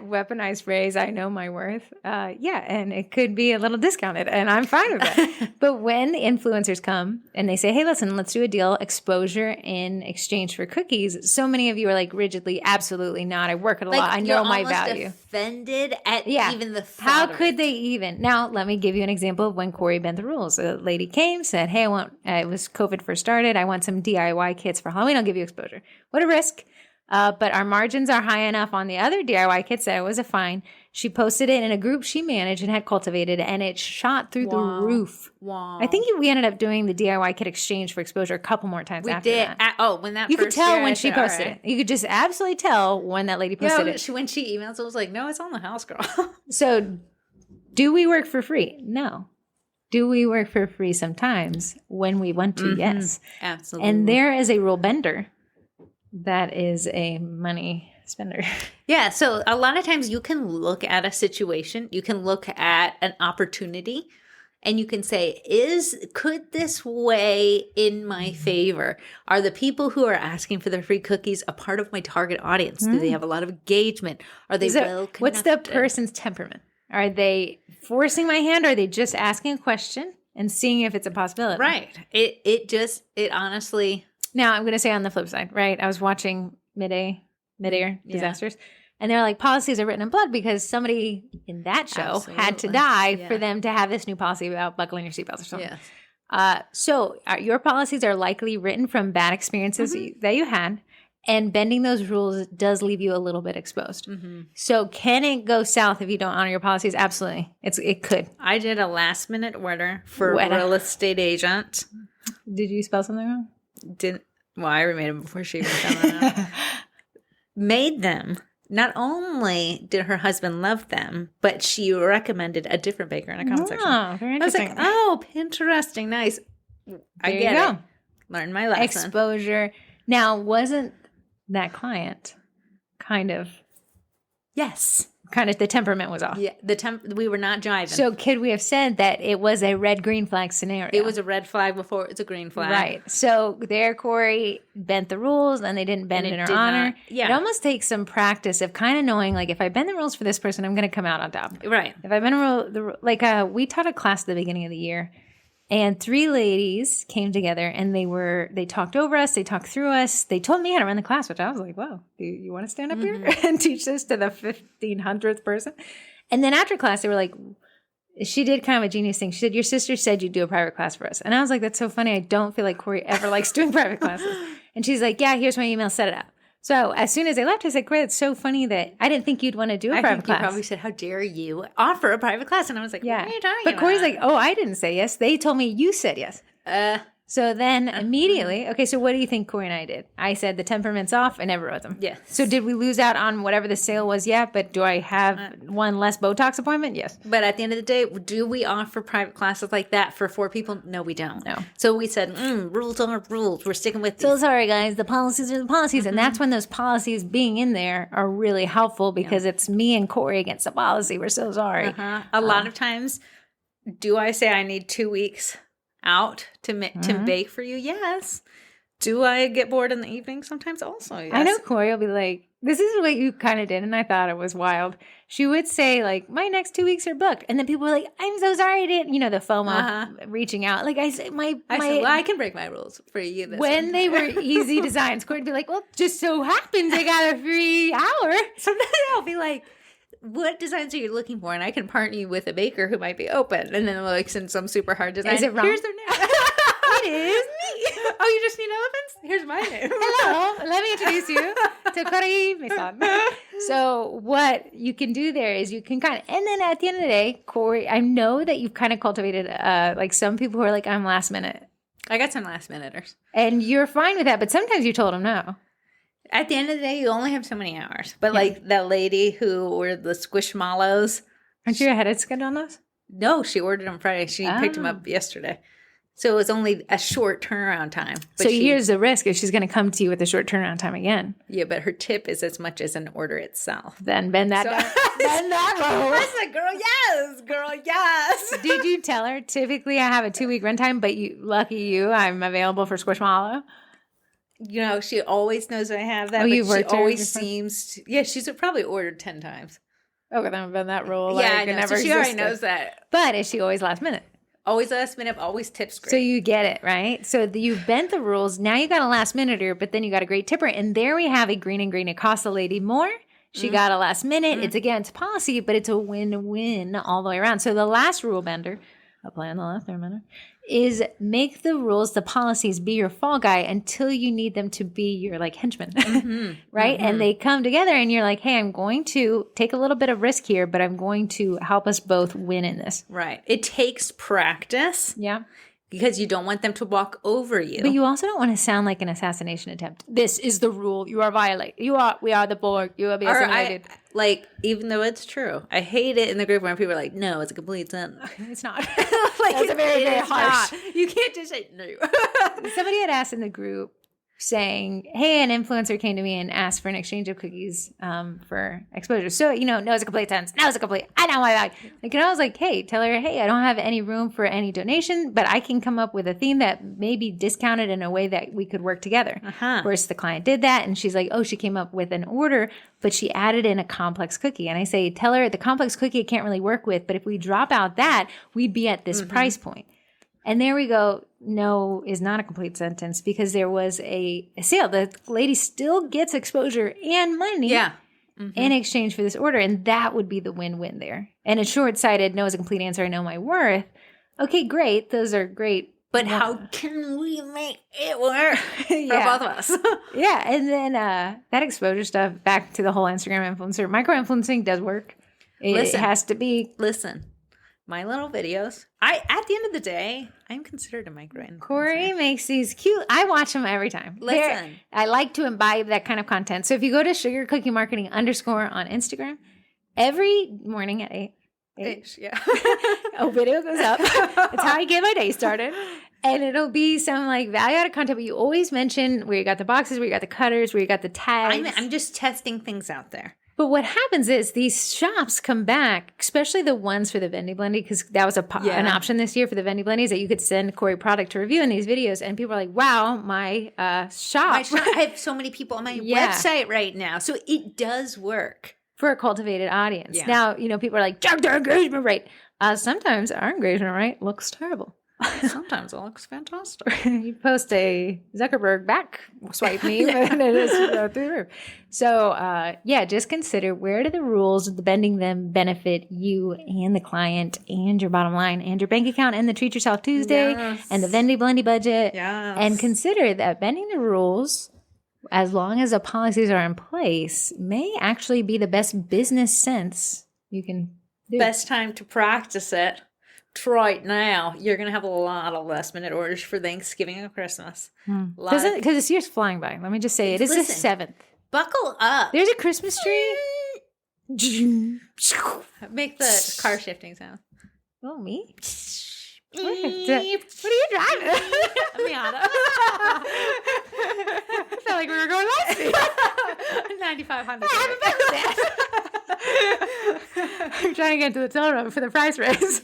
Speaker 1: weaponized phrase, I know my worth. And it could be a little discounted and I'm fine with it. But when the influencers come and they say, hey, listen, let's do a deal, exposure in exchange for cookies. So many of you are like rigidly, absolutely not. I work at a lot. I know my value.
Speaker 2: Offended at even the thought.
Speaker 1: How could they even? Now, let me give you an example of when Corey bent the rules. A lady came, said, hey, it was COVID first started. I want some DIY kits for Halloween. I'll give you exposure. What a risk. But our margins are high enough on the other DIY kits that it was a fine. She posted it in a group she managed and had cultivated, and it shot through the roof. Wow. I think we ended up doing the DIY kit exchange for exposure a couple more times after that.
Speaker 2: When that
Speaker 1: you could tell when she posted it. You could just absolutely tell when that lady posted it.
Speaker 2: When she emails, I was like, no, it's on the house, girl.
Speaker 1: So do we work for free? No. Do we work for free sometimes when we want to? Mm-hmm. Yes.
Speaker 2: Absolutely.
Speaker 1: And there is a rule bender that is a money spender.
Speaker 2: Yeah. So a lot of times you can look at a situation, you can look at an opportunity, and you can say, could this weigh in my favor? Are the people who are asking for their free cookies a part of my target audience? Do they have a lot of engagement? Are they well connected?
Speaker 1: What's the person's temperament? Are they forcing my hand? Or are they just asking a question and seeing if it's a possibility?
Speaker 2: Right. It honestly.
Speaker 1: Now I'm going to say on the flip side, right? I was watching Mid-Air Disasters. And they're like, policies are written in blood because somebody in that show had to die for them to have this new policy about buckling your seatbelts or something. Yes. So your policies are likely written from bad experiences that you had. And bending those rules does leave you a little bit exposed. Mm-hmm. So can it go south if you don't honor your policies? Absolutely. It could.
Speaker 2: I did a last minute order for a real estate agent.
Speaker 1: Did you spell something wrong?
Speaker 2: I remade them before she even found that out. Made them. Not only did her husband love them, but she recommended a different baker in a comment section.
Speaker 1: Very interesting.
Speaker 2: I was like, interesting, nice. I get it. Learned my lesson.
Speaker 1: Exposure. Now, wasn't that client kind of
Speaker 2: Yes.
Speaker 1: Kind of the temperament was off.
Speaker 2: Yeah, we were not jiving.
Speaker 1: So could we have said that it was a red-green flag scenario?
Speaker 2: It was a red flag before it's a green flag.
Speaker 1: Right. So there, Corey bent the rules and they didn't bend in her honor. It almost takes some practice of kind of knowing, like, if I bend the rules for this person, I'm going to come out on top.
Speaker 2: Right.
Speaker 1: If I bend a rule, we taught a class at the beginning of the year, and 3 ladies came together and they talked over us, they talked through us, they told me how to run the class, which I was like, wow, do you want to stand up here and teach this to the 1500th person? And then after class, they were like, she did kind of a genius thing. She said, your sister said you'd do a private class for us. And I was like, that's so funny. I don't feel like Corey ever likes doing private classes. And she's like, yeah, here's my email, set it up. So as soon as they left, I said, Corey, it's so funny that I didn't think you'd want to do a private class.
Speaker 2: You probably said, how dare you offer a private class? And I was like, what are you talking about?
Speaker 1: But Corey's like, oh, I didn't say yes. They told me you said yes. So then immediately, okay, so what do you think Corey and I did? I said the temperament's off. I never wrote them.
Speaker 2: Yes.
Speaker 1: So did we lose out on whatever the sale was? Yeah. But do I have one less Botox appointment? Yes.
Speaker 2: But at the end of the day, do we offer private classes like that for 4 people? No, we don't.
Speaker 1: No.
Speaker 2: So we said, rules are rules. We're sticking with these.
Speaker 1: So sorry, guys. The policies are the policies. And that's when those policies being in there are really helpful because it's me and Corey against the policy. We're so sorry.
Speaker 2: A lot of times, do I say I need 2 weeks out to bake for you? Yes. Do I get bored in the evening? Sometimes also, yes.
Speaker 1: I know Corey will be like, this is what you kind of did, and I thought it was wild. She would say, like, my next 2 weeks are booked. And then people were like, I'm so sorry I didn't, the FOMO reaching out. Like I said,
Speaker 2: I can break my rules for you
Speaker 1: when they were easy designs, Corey would be like, well, just so happens I got a free hour.
Speaker 2: Sometimes I'll be like, what designs are you looking for? And I can partner you with a baker who might be open. And then they'll like send some super hard design.
Speaker 1: Is it wrong?
Speaker 2: Here's their name. It is me. Oh, you just need elephants? Here's my name.
Speaker 1: Hello. Let me introduce you to Corey Mason. So what you can do there is you can kind of, and then at the end of the day, Corey, I know that you've kind of cultivated like some people who are like, I'm last minute.
Speaker 2: I got some last minuters.
Speaker 1: And you're fine with that. But sometimes you told them no.
Speaker 2: At the end of the day, you only have so many hours. But like that lady who ordered the squishmallows.
Speaker 1: Aren't you ahead of schedule on those?
Speaker 2: No, she ordered them Friday. She picked them up yesterday. So it was only a short turnaround time. But
Speaker 1: so here's the risk if she's going to come to you with a short turnaround time again.
Speaker 2: Yeah, but her tip is as much as an order itself.
Speaker 1: Then bend that down. Bend that low.
Speaker 2: I was like, girl, yes.
Speaker 1: Did you tell her, typically I have a 2-week runtime, but lucky you, I'm available for Squishmallow?
Speaker 2: She always knows I have that.
Speaker 1: Oh,
Speaker 2: but she always seems to. Yeah, she's probably ordered 10 times.
Speaker 1: Okay, then I've been that rule.
Speaker 2: Yeah, I know. So she already knows that.
Speaker 1: But is she always last minute?
Speaker 2: Always last minute, always tips great.
Speaker 1: So you get it, right? So you've bent the rules. Now you got a last minuter, but then you got a great tipper. And there we have a green and green. It costs the lady more. She got a last minute. It's against policy, but it's a win-win all the way around. So the last rule bender, apply on the last minute, is make the rules, the policies be your fall guy until you need them to be your like henchman, right? And they come together and you're like, hey, I'm going to take a little bit of risk here, but I'm going to help us both win in this.
Speaker 2: Right. It takes practice.
Speaker 1: Yeah.
Speaker 2: Because you don't want them to walk over you.
Speaker 1: But you also don't want to sound like an assassination attempt. This is the rule. You are violating. We are the Borg. You are being assimilated.
Speaker 2: Even though it's true, I hate it in the group when people are like, no, it's a complete sentence.
Speaker 1: It's not.
Speaker 2: That's
Speaker 1: very, very harsh.
Speaker 2: Not. You can't just say no.
Speaker 1: Somebody had asked in the group saying, hey, an influencer came to me and asked for an exchange of cookies for exposure. So, no, it's a complete sentence. No, it's a complete. I know my bag. And I was like, hey, tell her, hey, I don't have any room for any donation, but I can come up with a theme that may be discounted in a way that we could work together. Whereas the client did that, and she's like, oh, she came up with an order, but she added in a complex cookie. And I say, tell her the complex cookie I can't really work with, but if we drop out that, we'd be at this price point. And there we go. No is not a complete sentence because there was a sale. The lady still gets exposure and money in exchange for this order. And that would be the win-win there. And it's short-sighted. No is a complete answer. I know my worth. Okay, great. Those are great.
Speaker 2: But how can we make it work for both of us?
Speaker 1: Yeah. And then that exposure stuff, back to the whole Instagram influencer. Micro-influencing does work. It has to be.
Speaker 2: Listen. My little videos. At the end of the day, I'm considered a micro-influencer.
Speaker 1: Corey makes these cute. I watch them every time. I like to imbibe that kind of content. So if you go to sugarcookiemarketing_ on Instagram, every morning at 8, a video goes up. That's how I get my day started. And it'll be some like value-added content, but you always mention where you got the boxes, where you got the cutters, where you got the tags.
Speaker 2: I'm just testing things out there.
Speaker 1: But what happens is these shops come back, especially the ones for the Vendy Blendy, because that was an option this year for the Vendy Blendies that you could send Corey product to review in these videos. And people are like, wow, my shop.
Speaker 2: I have so many people on my website right now. So it does work.
Speaker 1: For a cultivated audience. Yeah. Now, people are like, check their engagement rate. Sometimes our engagement rate looks terrible.
Speaker 2: Sometimes it looks fantastic.
Speaker 1: You post a Zuckerberg back swipe meme and it is through the roof. So, just consider, where do the rules of the bending them benefit you and the client and your bottom line and your bank account and the Treat Yourself Tuesday and the Vendy Blendy budget.
Speaker 2: Yes.
Speaker 1: And consider that bending the rules, as long as the policies are in place, may actually be the best business sense you can do.
Speaker 2: Best time to practice it. Right now, you're going to have a lot of last minute orders for Thanksgiving and Christmas.
Speaker 1: Because this year's flying by. Let me just say, it is the 7th.
Speaker 2: Buckle up.
Speaker 1: There's a Christmas tree.
Speaker 2: Make the car shifting sound.
Speaker 1: Oh, me? What are you driving?
Speaker 2: Miata.
Speaker 1: I felt like we were going last week.
Speaker 2: 9,500.
Speaker 1: I'm trying to get to the tow road for the price raise.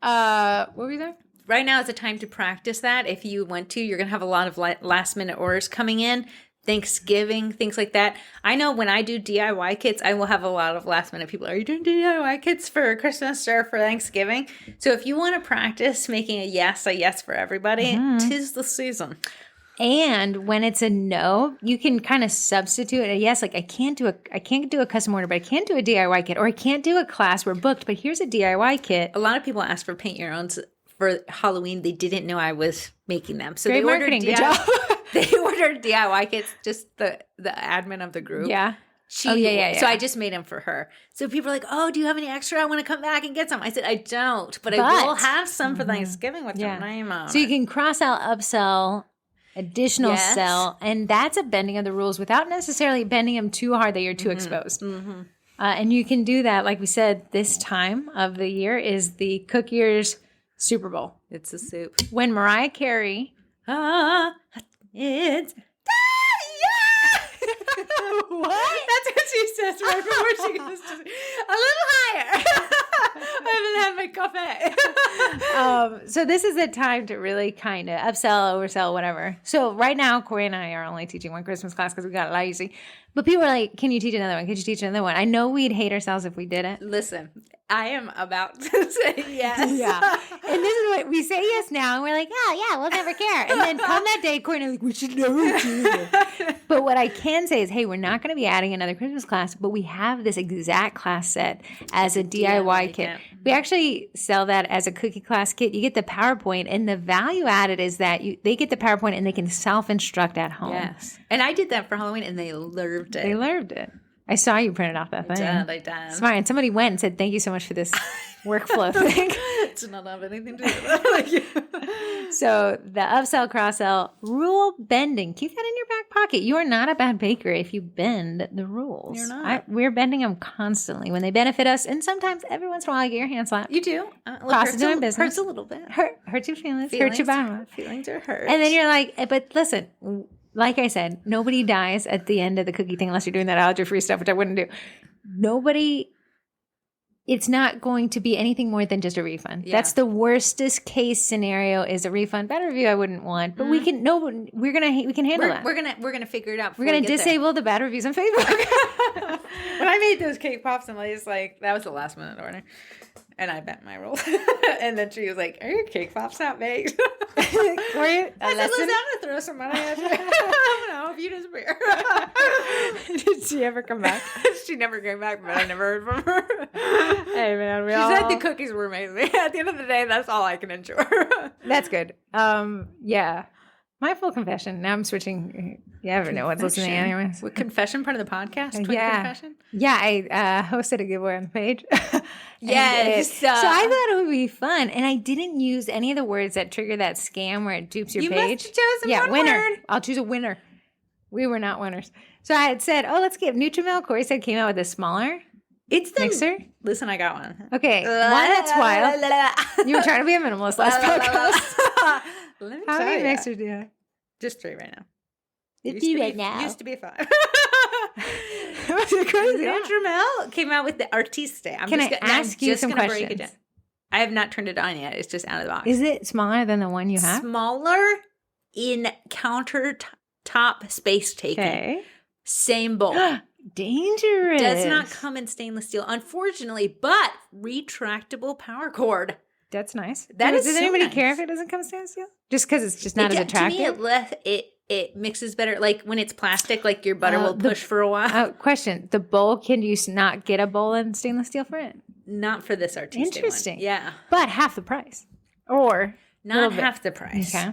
Speaker 1: What were you there?
Speaker 2: Right now is a time to practice that. If you want to, you're going to have a lot of last minute orders coming in. Thanksgiving, things like that. I know when I do DIY kits, I will have a lot of last minute people. Are you doing DIY kits for Christmas or for Thanksgiving? So if you want to practice making a yes for everybody, 'tis the season.
Speaker 1: And when it's a no, you can kind of substitute a yes. Like I can't do a custom order, but I can do a DIY kit, or I can't do a class. We're booked, but here's a DIY kit.
Speaker 2: A lot of people ask for paint your owns for Halloween. They didn't know I was making them, so
Speaker 1: Great
Speaker 2: they
Speaker 1: marketing. Good job.
Speaker 2: They ordered DIY kits. Just the admin of the group.
Speaker 1: Yeah.
Speaker 2: So I just made them for her. So people are like, "Oh, do you have any extra? I want to come back and get some." I said, "I don't, but I will have some for Thanksgiving with your name on."
Speaker 1: So you can cross out, upsell, additional sell, and that's a bending of the rules without necessarily bending them too hard that you're too exposed. And you can do that, like we said, this time of the year is the Cook Year's Super Bowl.
Speaker 2: It's a soup.
Speaker 1: When Mariah Carey,
Speaker 2: it's
Speaker 1: what?
Speaker 2: That's what she says right before she goes to a little higher. I haven't had my coffee.
Speaker 1: So this is the time to really kind of upsell, oversell, whatever. So right now, Corey and I are only teaching one Christmas class because we got it easy. But people are like, can you teach another one? Could you teach another one? I know we'd hate ourselves if we didn't.
Speaker 2: Listen, I am about to say yes.
Speaker 1: Yeah. And this is what we say yes now. And we're like, yeah, we'll never care. And then come that day, Corey and I'm like, we should never do it. But what I can say is, hey, we're not going to be adding another Christmas class, but we have this exact class set as a DIY kit. We actually sell that as a cookie class kit. You get the PowerPoint, and the value added is that they get the PowerPoint and they can self-instruct at home.
Speaker 2: Yes. And I did that for Halloween, and they loved it.
Speaker 1: They loved it. I saw you printed off that thing.
Speaker 2: I did.
Speaker 1: Smart. And somebody went and said, thank you so much for this workflow thing.
Speaker 2: It does not have anything to do with it.
Speaker 1: So the upsell, cross-sell, rule bending. Keep that in your back pocket. You are not a bad baker if you bend the rules.
Speaker 2: You're not.
Speaker 1: We're bending them constantly when they benefit us. And sometimes, every once in a while, I get your hand slapped.
Speaker 2: You do.
Speaker 1: Cost of doing business.
Speaker 2: Hurts a little bit.
Speaker 1: Hurts your feelings. Hurts your bottom.
Speaker 2: Feelings are hurt.
Speaker 1: And then you're like, but listen, like I said, nobody dies at the end of the cookie thing unless you're doing that allergy-free stuff, which I wouldn't do. It's not going to be anything more than just a refund. Yeah. That's the worstest case scenario is a refund. Bad review I wouldn't want, but we can handle that.
Speaker 2: We're gonna figure it out.
Speaker 1: We're gonna disable the bad reviews on Facebook.
Speaker 2: When I made those cake pops, and Lay's like, that was the last minute order. And I bent my rule. And then she was like, are your cake pops not baked?
Speaker 1: I said,
Speaker 2: I'm going to throw some money at you. I don't know if you disappear.
Speaker 1: Did she ever come back?
Speaker 2: She never came back, but I never heard from her.
Speaker 1: Hey, man.
Speaker 2: She said the cookies were amazing. At the end of the day, that's all I can ensure.
Speaker 1: That's good. Yeah. My full confession. Now I'm switching. You never know what's listening anyways.
Speaker 2: With confession part of the podcast? Twin confession?
Speaker 1: Yeah, I hosted a giveaway on the page.
Speaker 2: Yes.
Speaker 1: So I thought it would be fun. And I didn't use any of the words that trigger that scam where it dupes your page.
Speaker 2: You must have chosen one
Speaker 1: winner.
Speaker 2: word.
Speaker 1: I'll choose a winner. We were not winners. So I had said, let's get Nutrimilk. Corey said came out with a smaller mixer.
Speaker 2: Listen, I got one.
Speaker 1: Okay. One that's wild. You were trying to be a minimalist last podcast. How many mixers do you have?
Speaker 2: Just 3 right now.
Speaker 1: Used to be 5. was a crazy.
Speaker 2: Nutrimel came out with the Artiste.
Speaker 1: Can I ask you some questions?
Speaker 2: I have not turned it on yet. It's just out of the box.
Speaker 1: Is it smaller than the one you have?
Speaker 2: Smaller in countertop space taking. Okay. Same bowl.
Speaker 1: Dangerous.
Speaker 2: Does not come in stainless steel, unfortunately, but retractable power cord.
Speaker 1: That's nice.
Speaker 2: Does
Speaker 1: anybody care if it doesn't come stainless steel? Just because it's just not as attractive?
Speaker 2: To me, it mixes better. Like when it's plastic, like your butter will push for a while.
Speaker 1: Question. The bowl, can you not get a bowl in stainless steel for it?
Speaker 2: Not for this Artiste
Speaker 1: Interesting.
Speaker 2: one. Yeah.
Speaker 1: But half the price. Or
Speaker 2: not half the price. Okay.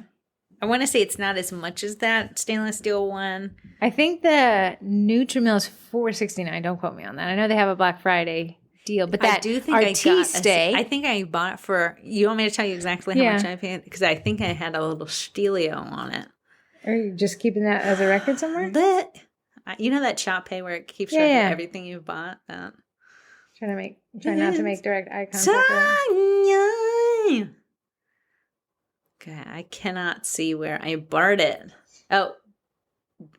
Speaker 2: I want to say it's not as much as that stainless steel one.
Speaker 1: I think the Nutrimel is $4.69. Don't quote me on that. I know they have a Black Friday deal, but that
Speaker 2: I do think
Speaker 1: Artiste,
Speaker 2: I think I bought it for. You want me to tell you exactly how much I paid? Because I think I had a little Stelio on it.
Speaker 1: Are you just keeping that as a record somewhere?
Speaker 2: You know that Shop Pay where it keeps track of everything you've bought.
Speaker 1: Try not to make direct eye contact.
Speaker 2: Okay, I cannot see where I bought it. Oh,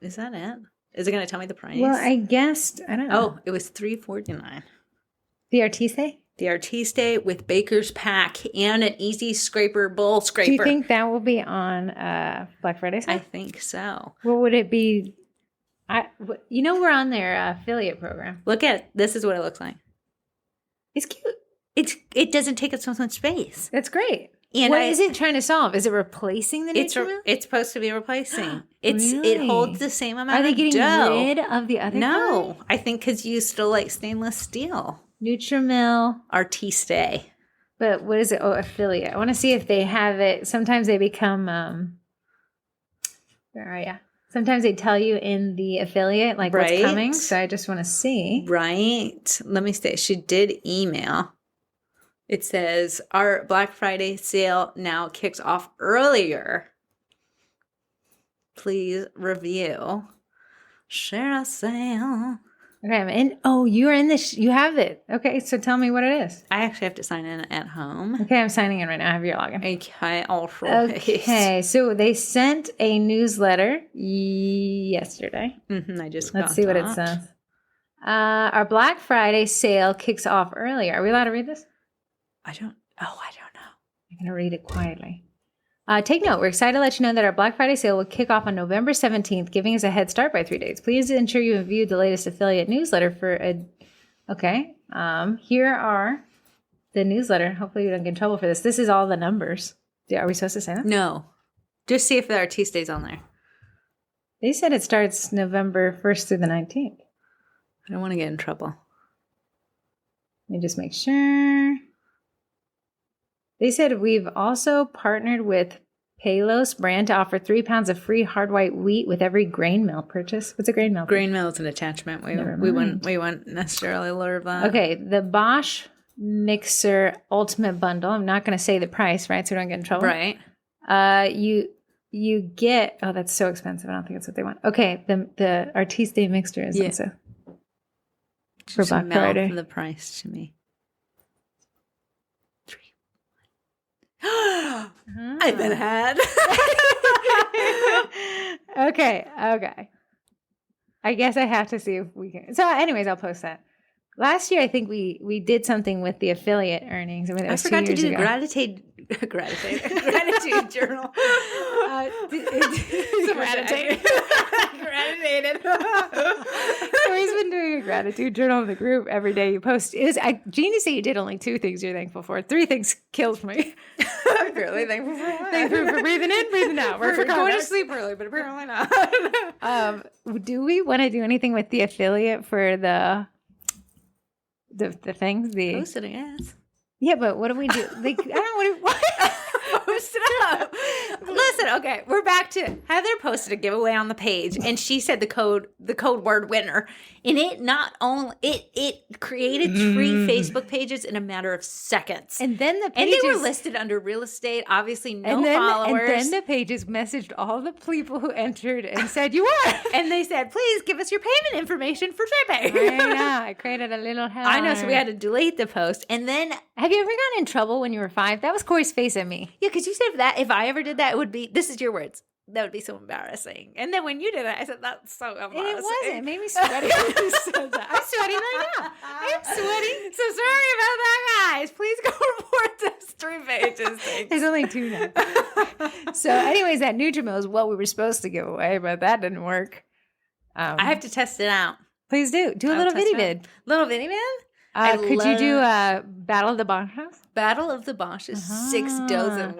Speaker 2: is that it? Is it going to tell me the price?
Speaker 1: Well, I guessed. I don't know.
Speaker 2: Oh, it was $3.49.
Speaker 1: The Artiste?
Speaker 2: The Artiste with Baker's Pack and an Easy Scraper bowl scraper.
Speaker 1: Do you think that will be on Black Friday sale?
Speaker 2: I think so.
Speaker 1: What would it be? We're on their affiliate program.
Speaker 2: Look at it. This is what it looks like. It's cute. It doesn't take up so much space.
Speaker 1: That's great. And what is it trying to solve? Is it replacing the Nutrimel?
Speaker 2: It's supposed to be replacing. It holds the same amount of dough.
Speaker 1: Are they getting rid of the other
Speaker 2: No. I think because you still like stainless steel.
Speaker 1: Nutrimel.
Speaker 2: Artiste.
Speaker 1: But what is it? Oh, affiliate. I want to see if they have it. Sometimes they become, where are you? Sometimes they tell you in the affiliate, like what's coming. So I just want to see.
Speaker 2: Right. Let me say, she did email. It says, our Black Friday sale now kicks off earlier. Please review. Share a sale.
Speaker 1: Okay, I'm in. Oh, you are in this. You have it. Okay, so tell me what it is.
Speaker 2: I actually have to sign in at home.
Speaker 1: Okay, I'm signing in right now. I have your login.
Speaker 2: Okay,
Speaker 1: so they sent a newsletter yesterday.
Speaker 2: I just
Speaker 1: Let's see what it says. Our Black Friday sale kicks off earlier. Are we allowed to read this?
Speaker 2: I don't know.
Speaker 1: I'm going to read it quietly. Take note, we're excited to let you know that our Black Friday sale will kick off on November 17th, giving us a head start by 3 days. Please ensure you have viewed the latest affiliate newsletter for a... Okay. Here are the newsletter. Hopefully you don't get in trouble for this. This is all the numbers. Are we supposed to say that?
Speaker 2: No. Just see if the Artiste's on there.
Speaker 1: They said it starts November 1st through the 19th.
Speaker 2: I don't want to get in trouble.
Speaker 1: Let me just make sure... They said we've also partnered with Palos brand to offer 3 pounds of free hard white wheat with every grain mill purchase. What's a grain mill?
Speaker 2: Grain mill is an attachment. We wouldn't necessarily learn that.
Speaker 1: Okay, the Bosch Mixer Ultimate Bundle. I'm not going to say the price, right? So we don't get in trouble.
Speaker 2: Right.
Speaker 1: You get. Oh, that's so expensive. I don't think that's what they want. Okay, the Artiste mixture is also
Speaker 2: for Black Friday. The price to me. I've been had.
Speaker 1: Okay. I guess I have to see if we can. So anyways, I'll post that. Last year, I think we did something with the affiliate earnings. I mean,
Speaker 2: I forgot to do the gratitude journal. Gratitated.
Speaker 1: Tori's been doing a gratitude journal in the group every day you post. Gina said you did only 2 things you're thankful for. 3 things kills me.
Speaker 2: I'm really thankful for what?
Speaker 1: Thankful for breathing in, breathing out.
Speaker 2: We're going to sleep early, but apparently not.
Speaker 1: Do we want to do anything with the affiliate for the things?
Speaker 2: Post it, I guess.
Speaker 1: Yeah, but what do we do? Like, I don't know what.
Speaker 2: Post it up. Listen, okay, we're back to Heather posted a giveaway on the page, and she said the code word winner, and it created 3 Facebook pages in a matter of seconds,
Speaker 1: and then they
Speaker 2: were listed under real estate. Obviously, followers.
Speaker 1: And then the pages messaged all the people who entered and said you won,
Speaker 2: and they said, "Please give us your payment information for shipping."
Speaker 1: I know. I created a little hell.
Speaker 2: I know, so we had to delete the post, and then.
Speaker 1: Have you ever gotten in trouble when you were 5? That was Corey's face at me.
Speaker 2: Yeah, because you said if I ever did that, it would be, this is your words, that would be so embarrassing. And then when you did it, I said, that's so embarrassing.
Speaker 1: And it wasn't. It made me sweaty. I'm sweating right now. I'm sweating.
Speaker 2: So sorry about that, guys. Please go report this 3 pages thing.
Speaker 1: There's only 2 now. So anyways, that Nutrimilk is what we were supposed to give away, but that didn't work.
Speaker 2: I have to test it out.
Speaker 1: Please do. Do a little viddy vid.
Speaker 2: Little viddy vid?
Speaker 1: Could you do a Battle of the Bosch's?
Speaker 2: Battle of the Bosch's 6 dozen.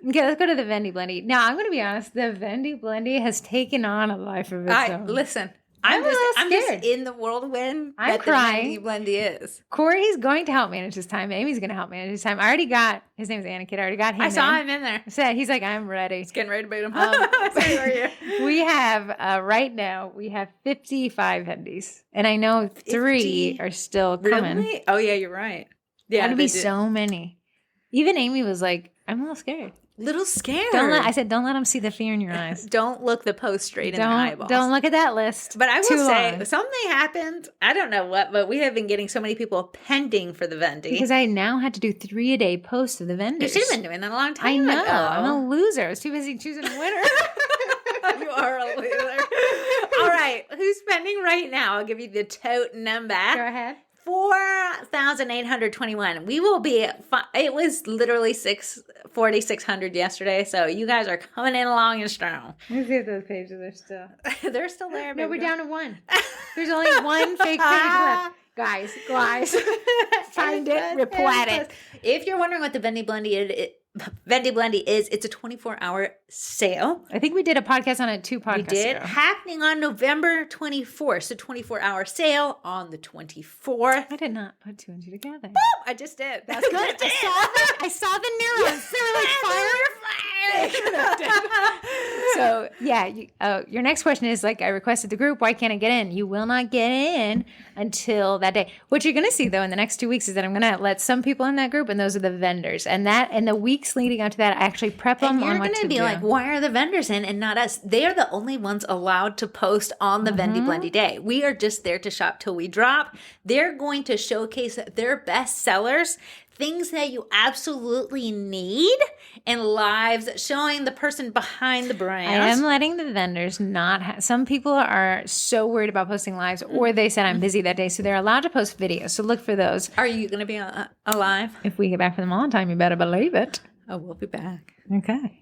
Speaker 1: Okay, let's go to the Vendy Blendy. Now, I'm going to be honest. The Vendy Blendy has taken on a life of its own.
Speaker 2: Listen,
Speaker 1: I'm
Speaker 2: just in the whirlwind
Speaker 1: I'm
Speaker 2: that
Speaker 1: crying.
Speaker 2: the Vendy Blendy is.
Speaker 1: Corey's going to help manage his time. Amy's going to help manage his time. I already got, his name's Anna-Kid. I already got him
Speaker 2: I saw him in there.
Speaker 1: So he's like, I'm ready.
Speaker 2: He's getting ready to boot him.
Speaker 1: We have, right now, we have 55 Vendies. And I know 3 are still coming.
Speaker 2: Really? Oh, yeah, you're right. Yeah,
Speaker 1: That'd be so many. Even Amy was like, I'm a little scared.
Speaker 2: Little scared.
Speaker 1: Don't let them see the fear in your eyes.
Speaker 2: Don't look the post straight in the eyeballs.
Speaker 1: Don't look at that list.
Speaker 2: But I will say, something happened. I don't know what, but we have been getting so many people pending for the Vendy.
Speaker 1: Because I now had to do 3-a-day posts of the vendors.
Speaker 2: You should have been doing that a long time
Speaker 1: I know.
Speaker 2: ago.
Speaker 1: I'm a loser. I was too busy choosing a winner.
Speaker 2: You are a loser. All right. Who's spending right now? I'll give you the tote number.
Speaker 1: Go ahead.
Speaker 2: 4,821. We will be, it was literally 4,600 yesterday, so you guys are coming in along and strong.
Speaker 1: Let me see if those pages are still.
Speaker 2: They're still there.
Speaker 1: No, we're down to 1. There's only 1 fake page left. Guys, find it, replat it.
Speaker 2: If you're wondering what the Vendy Blendy is, it's a 24-hour sale.
Speaker 1: I think we did a podcast on it 2 podcasts
Speaker 2: We did.
Speaker 1: ago.
Speaker 2: Happening on November 24th. So 24-hour sale on the 24th.
Speaker 1: I did not put 2 and 2 together.
Speaker 2: Boom! I just did.
Speaker 1: That's good. I saw the neurons. They were like So, yeah, your next question is like, I requested the group. Why can't I get in? You will not get in until that day. What you're going to see, though, in the next 2 weeks is that I'm going to let some people in that group, and those are the vendors. And the weeks leading up to that, I actually prep them on what to do.
Speaker 2: You're going to be like, why are the vendors in and not us? They are the only ones allowed to post on the Vendy Blendy Day. We are just there to shop till we drop. They're going to showcase their best sellers, things that you absolutely need, and lives showing the person behind the brand.
Speaker 1: I am letting the vendors not some people are so worried about posting lives, or they said I'm busy that day, so they're allowed to post videos. So look for those.
Speaker 2: Are you going to be alive?
Speaker 1: If we get back from the mall in time, you better believe it.
Speaker 2: Oh, we'll be back.
Speaker 1: Okay.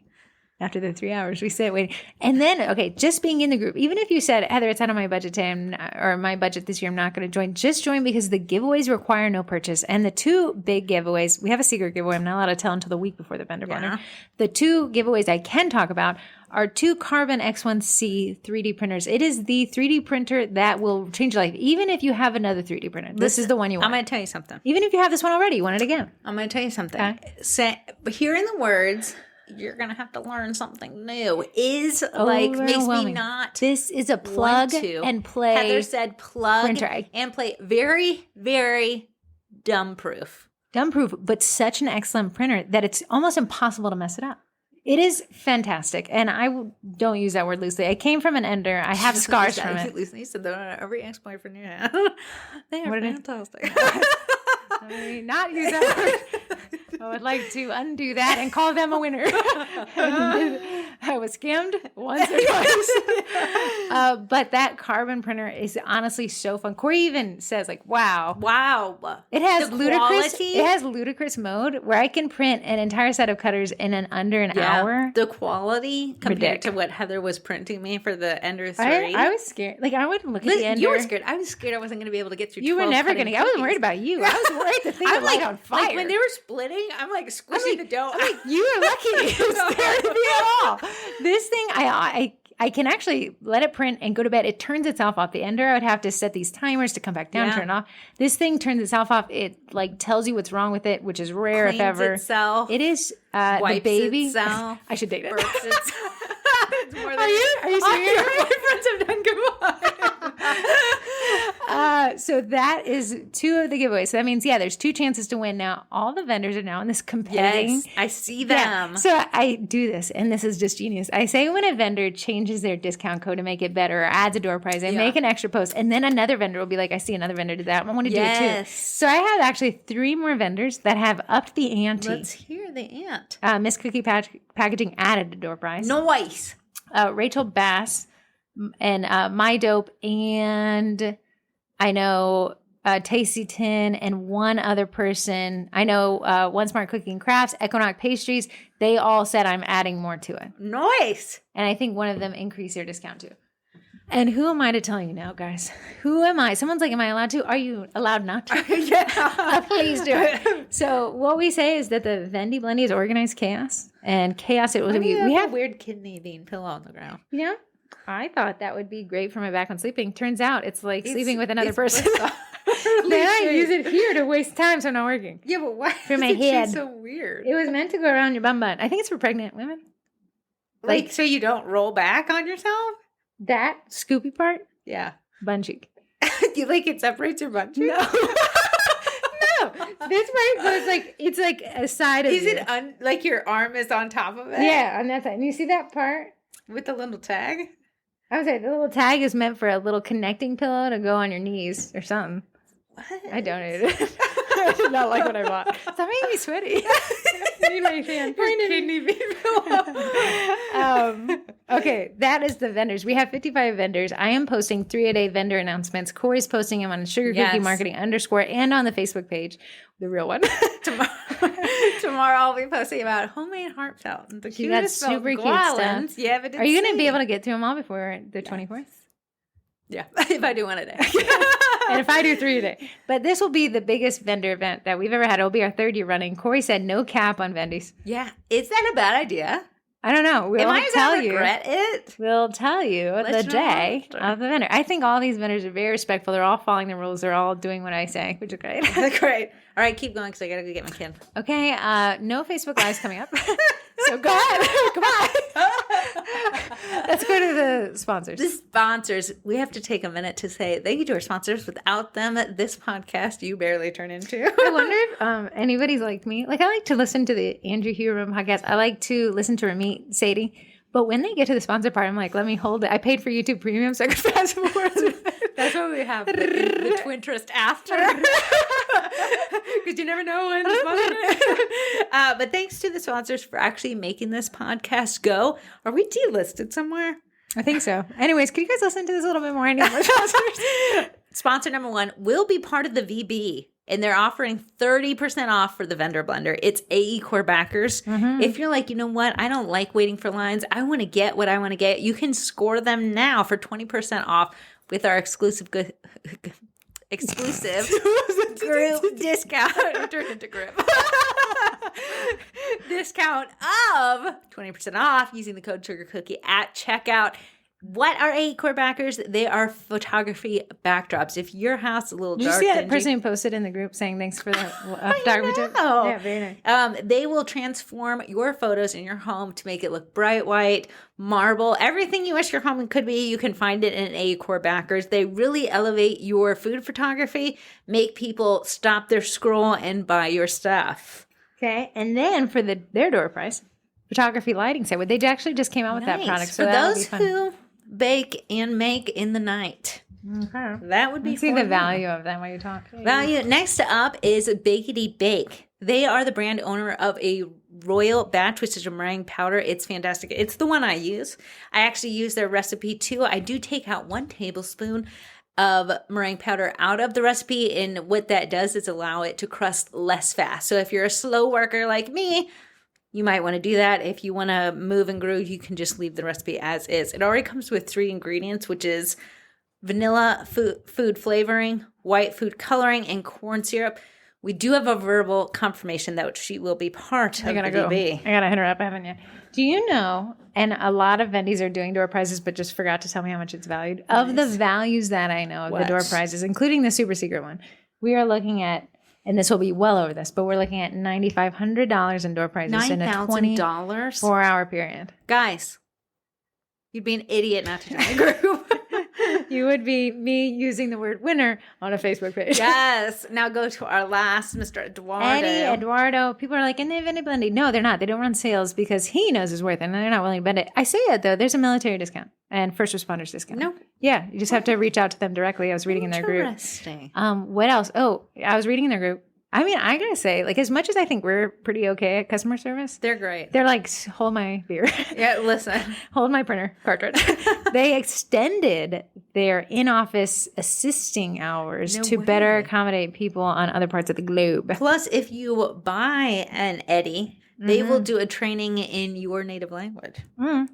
Speaker 1: After the 3 hours, we sit waiting. And then, okay, just being in the group, even if you said, Heather, it's out of my budget today, or my budget this year, I'm not going to join, just join, because the giveaways require no purchase. And the 2 big giveaways, we have a secret giveaway I'm not allowed to tell until the week before the vendor banner. The 2 giveaways I can talk about are 2 Carbon X1C 3D printers. It is the 3D printer that will change your life, even if you have another 3D printer. This is the one you want.
Speaker 2: I'm going to tell you something.
Speaker 1: Even if you have this one already, you want it again.
Speaker 2: I'm going to tell you something.
Speaker 1: Okay.
Speaker 2: Hearing the words, you're going to have to learn something new, is like, makes me not.
Speaker 1: This is a plug and play.
Speaker 2: Heather said plug
Speaker 1: printer.
Speaker 2: And play. Very, very dumb-proof.
Speaker 1: Dumb-proof, but such an excellent printer that it's almost impossible to mess it up. It is fantastic, and I don't use that word loosely. I came from an ender. I have scars from it.
Speaker 2: You said that every ex-boyfriend you have. They are fantastic.
Speaker 1: I mean, not use that word. I would like to undo that and call them a winner. I was scammed once or twice. But that carbon printer is honestly so fun. Corey even says, like, wow. It has ludicrous mode where I can print an entire set of cutters in under an hour.
Speaker 2: The quality compared to what Heather was printing me for the Ender 3.
Speaker 1: I was scared. Like, I would look at the Ender.
Speaker 2: You were scared. I was scared I wasn't going to be able to get through 12
Speaker 1: You were never going to. I wasn't worried about you. I was worried the thing would light on fire.
Speaker 2: Like, when they were splitting, I'm like squishing the dough.
Speaker 1: I'm like, you were lucky. It's there to be at all. This thing, I can actually let it print and go to bed. It turns itself off. The Ender, I would have to set these timers to come back down, turn it off. This thing turns itself off. It like tells you what's wrong with it, which is rare if ever.
Speaker 2: Itself.
Speaker 1: It is
Speaker 2: wipes
Speaker 1: the baby.
Speaker 2: Itself.
Speaker 1: I should date it.
Speaker 2: Are you serious?
Speaker 1: Your boyfriends have done good. So that is 2 of the giveaways. So that means, there's 2 chances to win now. All the vendors are now in this competing.
Speaker 2: Yes, I see them.
Speaker 1: Yeah. So I do this, and this is just genius. I say when a vendor changes their discount code to make it better or adds a door prize, I make an extra post, and then another vendor will be like, I see another vendor did that. I want to do it too. So I have actually 3 more vendors that have upped the ante.
Speaker 2: Let's hear the ant.
Speaker 1: Miss Cookie Packaging added a door prize.
Speaker 2: Nice.
Speaker 1: Rachel Bass and My Dope, and I know Tasty Tin and one other person. I know One Smart Cooking Crafts, Equinox Pastries. They all said I'm adding more to it.
Speaker 2: Nice.
Speaker 1: And I think one of them increased their discount too. And who am I to tell you now, guys? Who am I? Someone's like, am I allowed to? Are you allowed not to?
Speaker 2: Yeah.
Speaker 1: Please do it. So what we say is that the Vendy Blendy is organized chaos. And chaos it will be. We have
Speaker 2: a weird kidney bean pillow on the ground.
Speaker 1: Yeah. I thought that would be great for my back when sleeping. Turns out it's like sleeping with another person. Then I use it here to waste time so I'm not working.
Speaker 2: Yeah, but why
Speaker 1: for my head?
Speaker 2: So weird.
Speaker 1: It was meant to go around your bum button. I think it's for pregnant women.
Speaker 2: Like so you don't roll back on yourself?
Speaker 1: That scoopy part?
Speaker 2: Yeah.
Speaker 1: Bun cheek.
Speaker 2: You like it separates your butt cheek?
Speaker 1: No. No. This part goes like, it's like a side of
Speaker 2: Is it like your arm is on top of it?
Speaker 1: Yeah, on that side. And you see that part?
Speaker 2: With the little tag?
Speaker 1: I would say the little tag is meant for a little connecting pillow to go on your knees or something.
Speaker 2: What?
Speaker 1: I donated it. I did not like what I bought. Stop making me sweaty.
Speaker 2: Kidney bean pillow.
Speaker 1: Okay, that is the vendors. We have 55 vendors. I am posting 3-a-day vendor announcements. Corey's posting them on Sugar Cookie Marketing _ and on the Facebook page, the real one.
Speaker 2: Tomorrow I'll be posting about homemade heartfelt. The cutest
Speaker 1: super cute
Speaker 2: stuff. Yeah, but
Speaker 1: are you going to be able to get through them all before the 24th?
Speaker 2: Yeah, if I do one a day.
Speaker 1: And if I do 3 a day. But this will be the biggest vendor event that we've ever had. It'll be our 3rd year running. Corey said no cap on Vendies.
Speaker 2: Yeah. Is that a bad idea?
Speaker 1: I don't know. We'll tell you.
Speaker 2: Regret it?
Speaker 1: We'll tell you the day of the vendor. I think all these vendors are very respectful. They're all following the rules. They're all doing what I say, which is great.
Speaker 2: Great. All right, keep going because I got to go get my kid.
Speaker 1: Okay. No Facebook Lives coming up. So go ahead. Come on. Let's go to the sponsors.
Speaker 2: The sponsors. We have to take a minute to say thank you to our sponsors. Without them, this podcast you barely turn into.
Speaker 1: I wonder if anybody's like me. Like I like to listen to the Andrew Huron podcast. I like to listen to Ramit Sadie. But when they get to the sponsor part, I'm like, let me hold it. I paid for YouTube Premium, so I could fast forward.
Speaker 2: That's what we have. The Twinterest after. Because you never know when the sponsor but thanks to the sponsors for actually making this podcast go. Are we delisted somewhere?
Speaker 1: I think so. Anyways, can you guys listen to this a little bit more? I need more sponsors.
Speaker 2: Sponsor number 1 will be part of the VB. And they're offering 30% off for the vendor blender. It's AE Core backers. Mm-hmm. If you're like, you know what? I don't like waiting for lines. I want to get what I want to get. You can score them now for 20% off with our exclusive group discount. Turned into grip. Discount of 20% off using the code Sugar Cookie at checkout. What are AE Core backers? They are photography backdrops. If your house is a little dark,
Speaker 1: did you see that person who posted in the group saying thanks for the photography tip? Yeah, very
Speaker 2: nice. They will transform your photos in your home to make it look bright white, marble, everything you wish your home could be. You can find it in AE Core backers. They really elevate your food photography, make people stop their scroll and buy your stuff.
Speaker 1: Okay, and then for their door prize, photography lighting set. They actually just came out with that product. So
Speaker 2: for those who bake and make in the night.
Speaker 1: Okay.
Speaker 2: That would be
Speaker 1: see the value of that while you talk.
Speaker 2: Value. Next up is Bakety Bake. They are the brand owner of a Royal Batch, which is a meringue powder. It's fantastic. It's the one I use. I actually use their recipe too. I do take out 1 tablespoon of meringue powder out of the recipe, and what that does is allow it to crust less fast. So if you're a slow worker like me, you might want to do that. If you want to move and groove, you can just leave the recipe as is. It already comes with 3 ingredients, which is vanilla food flavoring, white food coloring, and corn syrup. We do have a verbal confirmation that she will be part of the VB.
Speaker 1: I got to hit her up. I haven't yet. Do you know, and a lot of vendies are doing door prizes, but just forgot to tell me how much it's valued. Nice. Of the values that I know of the door prizes, including the super secret one, we are looking at, and this will be well over this, but we're looking at $9,500 in door prizes in a $24-hour period.
Speaker 2: Guys, you'd be an idiot not to join the group.
Speaker 1: You would be me using the word winner on a Facebook page.
Speaker 2: Yes. Now go to our last, Mr. Eduardo.
Speaker 1: Eddie, Eduardo. People are like, and they Vendy Blendy. No, they're not. They don't run sales because he knows his worth and they're not willing to bend it. I say it though. There's a military discount and first responders discount.
Speaker 2: No.
Speaker 1: Yeah. You just have to reach out to them directly. I was reading in their group.
Speaker 2: Interesting.
Speaker 1: What else? Oh, I was reading in their group. I mean, I gotta say, like, as much as I think we're pretty okay at customer service,
Speaker 2: They're great.
Speaker 1: they're like, hold my beer.
Speaker 2: Yeah, listen.
Speaker 1: Hold my printer cartridge. They extended their in-office assisting hours to better accommodate people on other parts of the globe.
Speaker 2: Plus, if you buy an Eddie, they will do a training in your native language.
Speaker 1: Mm.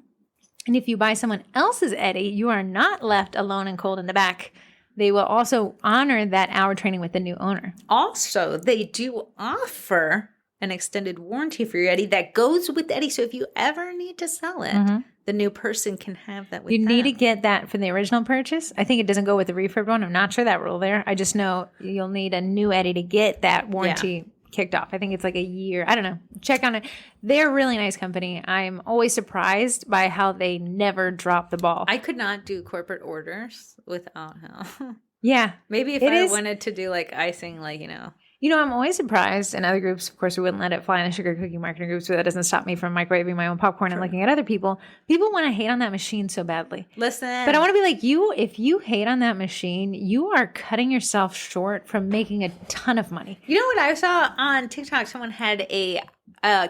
Speaker 1: And if you buy someone else's Eddie, you are not left alone and cold in the back. They will also honor that hour training with the new owner.
Speaker 2: Also, they do offer an extended warranty for your Eddie that goes with Eddie. So if you ever need to sell it, the new person can have that with
Speaker 1: You
Speaker 2: them.
Speaker 1: need to get that for the original purchase. I think it doesn't go with the refurb one. I'm not sure that rule there. I just know you'll need a new Eddie to get that warranty kicked off. I think it's like a year. I don't know. Check on it. They're a really nice company. I'm always surprised by how they never drop the ball.
Speaker 2: I could not do corporate orders without him.
Speaker 1: Yeah.
Speaker 2: Maybe if I wanted to do like icing, like,
Speaker 1: I'm always surprised. In other groups, of course, we wouldn't let it fly in the sugar cookie marketing groups, but that doesn't stop me from microwaving my own popcorn and looking at other people. People want to hate on that machine so badly.
Speaker 2: Listen.
Speaker 1: But I want to be like you. If you hate on that machine, you are cutting yourself short from making a ton of money.
Speaker 2: You know what I saw on TikTok? Someone had a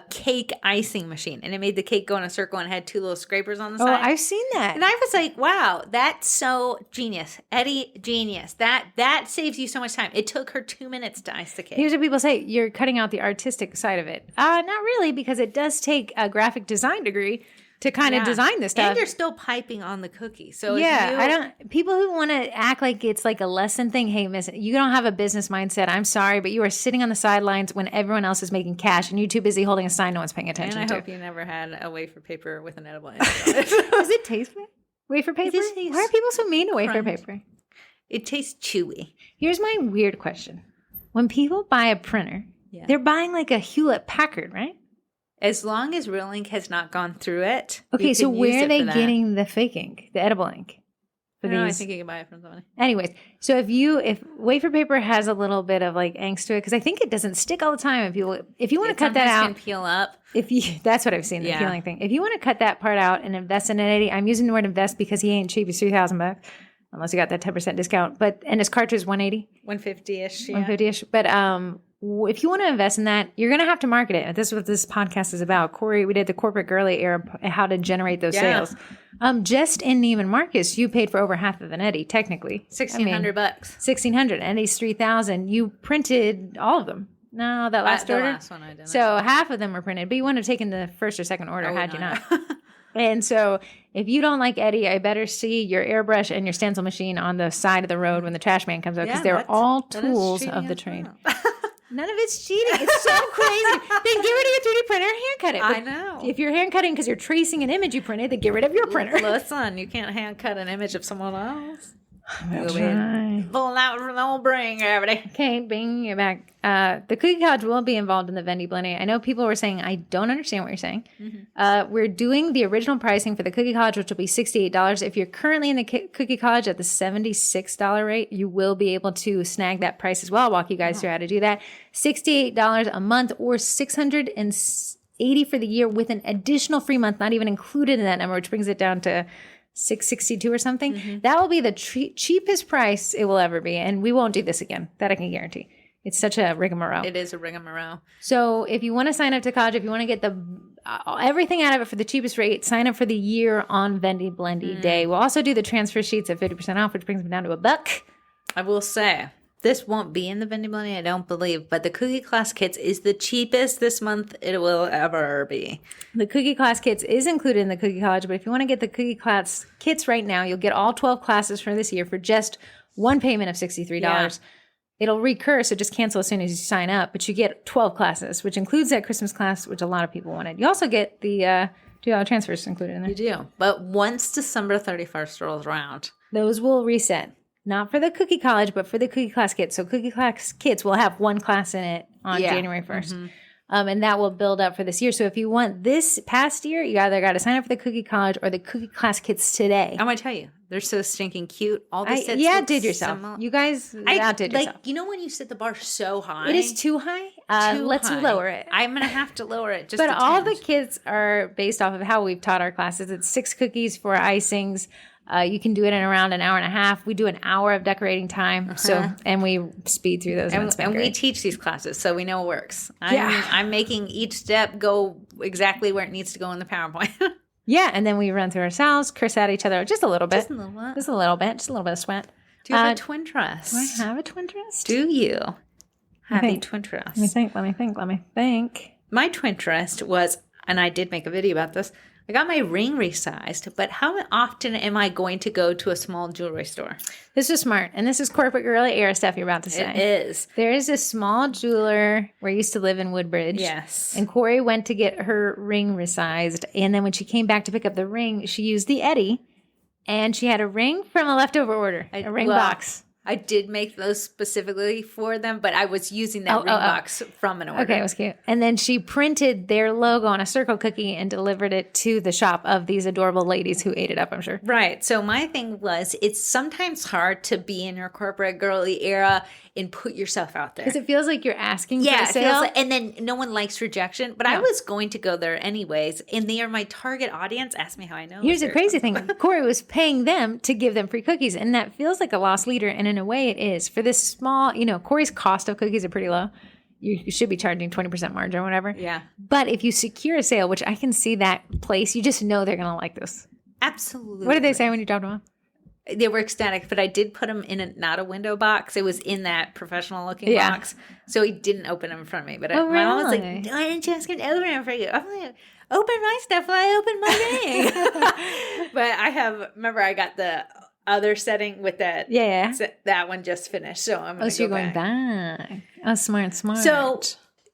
Speaker 2: cake icing machine, and it made the cake go in a circle and had two little scrapers on the side.
Speaker 1: Oh, I've seen that.
Speaker 2: And I was like, wow, that's so genius. Eddie, genius. That saves you so much time. It took her 2 minutes to ice the cake.
Speaker 1: Here's what people say. You're cutting out the artistic side of it. Not really, because it does take a graphic design degree to kind of design this stuff.
Speaker 2: And you're still piping on the cookie. So
Speaker 1: people who want to act like it's like a lesson thing, hey, miss, you don't have a business mindset. I'm sorry, but you are sitting on the sidelines when everyone else is making cash and you're too busy holding a sign no one's paying attention
Speaker 2: and
Speaker 1: to.
Speaker 2: I hope you never had a wafer paper with an edible.
Speaker 1: Does it taste good? Wafer paper? Why are people so mean to wafer paper?
Speaker 2: It tastes chewy.
Speaker 1: Here's my weird question. When people buy a printer, they're buying like a Hewlett Packard, right?
Speaker 2: As long as real ink has not gone through it.
Speaker 1: Okay, so where are they getting the fake ink, the edible ink?
Speaker 2: I think you can buy it from somebody.
Speaker 1: Anyways, so if wafer paper has a little bit of like angst to it, because I think it doesn't stick all the time. If you want to cut that out,
Speaker 2: can peel up.
Speaker 1: That's what I've seen, the peeling thing. If you want to cut that part out and invest in an Eddie, I'm using the word invest because he ain't cheap. He's $3,000 unless you got that 10% discount. And his cartridge is $180,
Speaker 2: $150-ish,
Speaker 1: $150-ish. But if you want to invest in that, you're going to have to market it. This is what this podcast is about. Corey, we did the corporate girly era, how to generate those sales. Just in Neiman Marcus, you paid for over half of an Eddie, technically.
Speaker 2: $1,600.
Speaker 1: $1,600. Eddie's $3,000. You printed all of them. No, that last order.
Speaker 2: The last one I did.
Speaker 1: So half of them were printed, but you wouldn't have taken the first or second order had you not. And so if you don't like Eddie, I better see your airbrush and your stencil machine on the side of the road when the trash man comes out, because they're all tools of the trade. None of it's cheating. It's so crazy. Then get rid of your 3D printer and hand cut it.
Speaker 2: I know.
Speaker 1: If you're hand cutting because you're tracing an image you printed, then get rid of your printer.
Speaker 2: Listen, you can't hand cut an image of someone else.
Speaker 1: That's right.
Speaker 2: Pulling out from the old brain gravity.
Speaker 1: Okay, bringing it back. The Cookie College will be involved in the Vendy Blending. I know people were saying, I don't understand what you're saying. Mm-hmm. We're doing the original pricing for the Cookie College, which will be $68. If you're currently in the Cookie College at the $76 rate, you will be able to snag that price as well. I'll walk you guys through how to do that. $68 a month or $680 for the year with an additional free month, not even included in that number, which brings it down to $662 or something. Mm-hmm. That will be the cheapest price it will ever be. And we won't do this again. That I can guarantee. It's such a rigmarole.
Speaker 2: It is a rigmarole.
Speaker 1: So if you want to sign up to college, if you want to get the everything out of it for the cheapest rate, sign up for the year on Vendy Blendy Day. We'll also do the transfer sheets at 50% off, which brings them down to $1.
Speaker 2: I will say, this won't be in the Vendy Blendy, I don't believe, but the Cookie Class Kits is the cheapest this month it will ever be.
Speaker 1: The Cookie Class Kits is included in the Cookie College, but if you want to get the Cookie Class Kits right now, you'll get all 12 classes for this year for just one payment of $63. Yeah. It'll recur, so just cancel as soon as you sign up, but you get 12 classes, which includes that Christmas class, which a lot of people wanted. You also get the $2 transfers included in there.
Speaker 2: You do. But once December 31st rolls around,
Speaker 1: those will reset. Not for the Cookie College, but for the Cookie Class Kits. So Cookie Class Kits will have one class in it on January 1st. Mm-hmm. And that will build up for this year. So if you want this past year, you either got to sign up for the Cookie College or the Cookie Class Kits today.
Speaker 2: I'm going to tell you, They're so stinking cute. All the sets
Speaker 1: you
Speaker 2: look
Speaker 1: outdid yourself.
Speaker 2: similar.
Speaker 1: You guys outdid yourself.
Speaker 2: Like, you know when you set the bar so high?
Speaker 1: It is too high. Let's lower it.
Speaker 2: I'm going to have to lower it just
Speaker 1: But all the
Speaker 2: tinge.
Speaker 1: kits are based off of how we've taught our classes. It's 6 cookies, 4 icings. You can do it in around an hour and a half. We do an hour of decorating time. And we speed through those.
Speaker 2: And we teach these classes, so we know it works.
Speaker 1: Yeah.
Speaker 2: I'm making each step go exactly where it needs to go in the PowerPoint.
Speaker 1: Yeah, and then we run through ourselves, curse at each other just a little bit.
Speaker 2: Just a little bit.
Speaker 1: Just a little bit. Just a little bit of sweat.
Speaker 2: Do you have a twin trust?
Speaker 1: Do I have a twin trust?
Speaker 2: Do you have a twin trust?
Speaker 1: Let me think.
Speaker 2: My twin trust was, and I did make a video about this, I got my ring resized, but how often am I going to go to a small jewelry store?
Speaker 1: This is smart. And this is corporate guerrilla era stuff you're about to say.
Speaker 2: It is.
Speaker 1: There is a small jeweler where I used to live in Woodbridge.
Speaker 2: Yes.
Speaker 1: And Corey went to get her ring resized. And then when she came back to pick up the ring, she used the Eddie. And she had a ring from a leftover order, a ring box.
Speaker 2: I did make those specifically for them, but I was using that ring box from an order.
Speaker 1: Okay, it was cute. And then she printed their logo on a circle cookie and delivered it to the shop of these adorable ladies who ate it up, I'm sure.
Speaker 2: Right. So my thing was, it's sometimes hard to be in your corporate girly era and put yourself out there.
Speaker 1: Because it feels like you're asking for a
Speaker 2: it
Speaker 1: sale.
Speaker 2: feels like, and then no one likes rejection. But I was going to go there anyways, and they are my target audience. Ask me how I know.
Speaker 1: Here's the crazy thing. Corey was paying them to give them free cookies, and that feels like a lost leader, and in a way it is. For this small, Corey's cost of cookies are pretty low. You should be charging 20% margin or whatever.
Speaker 2: Yeah.
Speaker 1: But if you secure a sale, which I can see that place, you just know they're going to like this.
Speaker 2: Absolutely.
Speaker 1: What did they say when you dropped them off?
Speaker 2: They were ecstatic, but I did put them in not a window box. It was in that professional looking box. So he didn't open them in front of me. But my mom was like, why didn't you ask him to open them for you? I'm like, open my stuff while I open my ring. But remember I got the other setting with that.
Speaker 1: Yeah.
Speaker 2: That one just finished. So I'm going to go
Speaker 1: going back. Oh, smart.
Speaker 2: So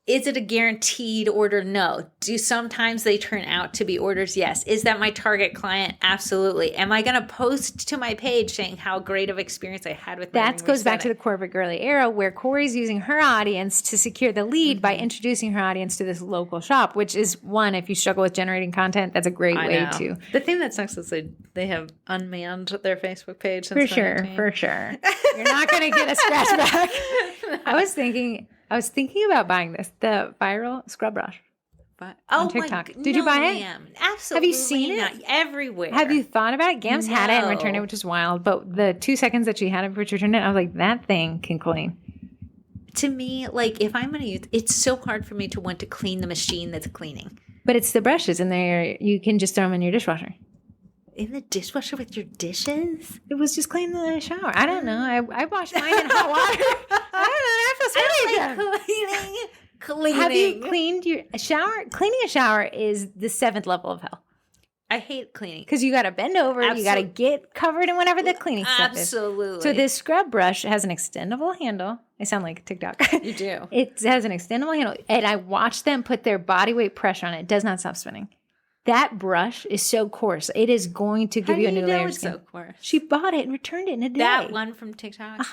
Speaker 2: is it a guaranteed order? No. Do sometimes they turn out to be orders? Yes. Is that my target client? Absolutely. Am I going to post to my page saying how great of experience I had with my
Speaker 1: That goes back to the corporate girly era where Corey's using her audience to secure the lead by introducing her audience to this local shop, which is one, if you struggle with generating content, that's a great way to.
Speaker 2: The thing that sucks is they have unmanned their Facebook page.
Speaker 1: For sure. You're not going to get a scratch back. I was thinking about buying the viral scrub brush on TikTok. Did you buy it?
Speaker 2: Absolutely.
Speaker 1: Have you seen it?
Speaker 2: Everywhere.
Speaker 1: Have you thought about it? Gams had it and returned it, which is wild. But the 2 seconds that she had it before she returned it, I was like, that thing can clean.
Speaker 2: To me, like, if I'm going to use it's so hard for me to want to clean the machine that's cleaning.
Speaker 1: But it's the brushes in there. You can just throw them in your dishwasher.
Speaker 2: In the dishwasher with your dishes?
Speaker 1: It was just cleaning the shower. I don't know. I washed mine in hot water. I don't know. I feel
Speaker 2: cleaning.
Speaker 1: Have you cleaned your shower? Cleaning a shower is the 7th level of hell.
Speaker 2: I hate cleaning.
Speaker 1: Because you got to bend over. You got to get covered in whatever the cleaning stuff is.
Speaker 2: Absolutely.
Speaker 1: So this scrub brush has an extendable handle. I sound like TikTok.
Speaker 2: You do.
Speaker 1: It has an extendable handle. And I watched them put their body weight pressure on it. It does not stop spinning. That brush is so coarse. It is going to give you a new layer of skin.
Speaker 2: So coarse?
Speaker 1: She bought it and returned it in a day.
Speaker 2: That one from TikTok?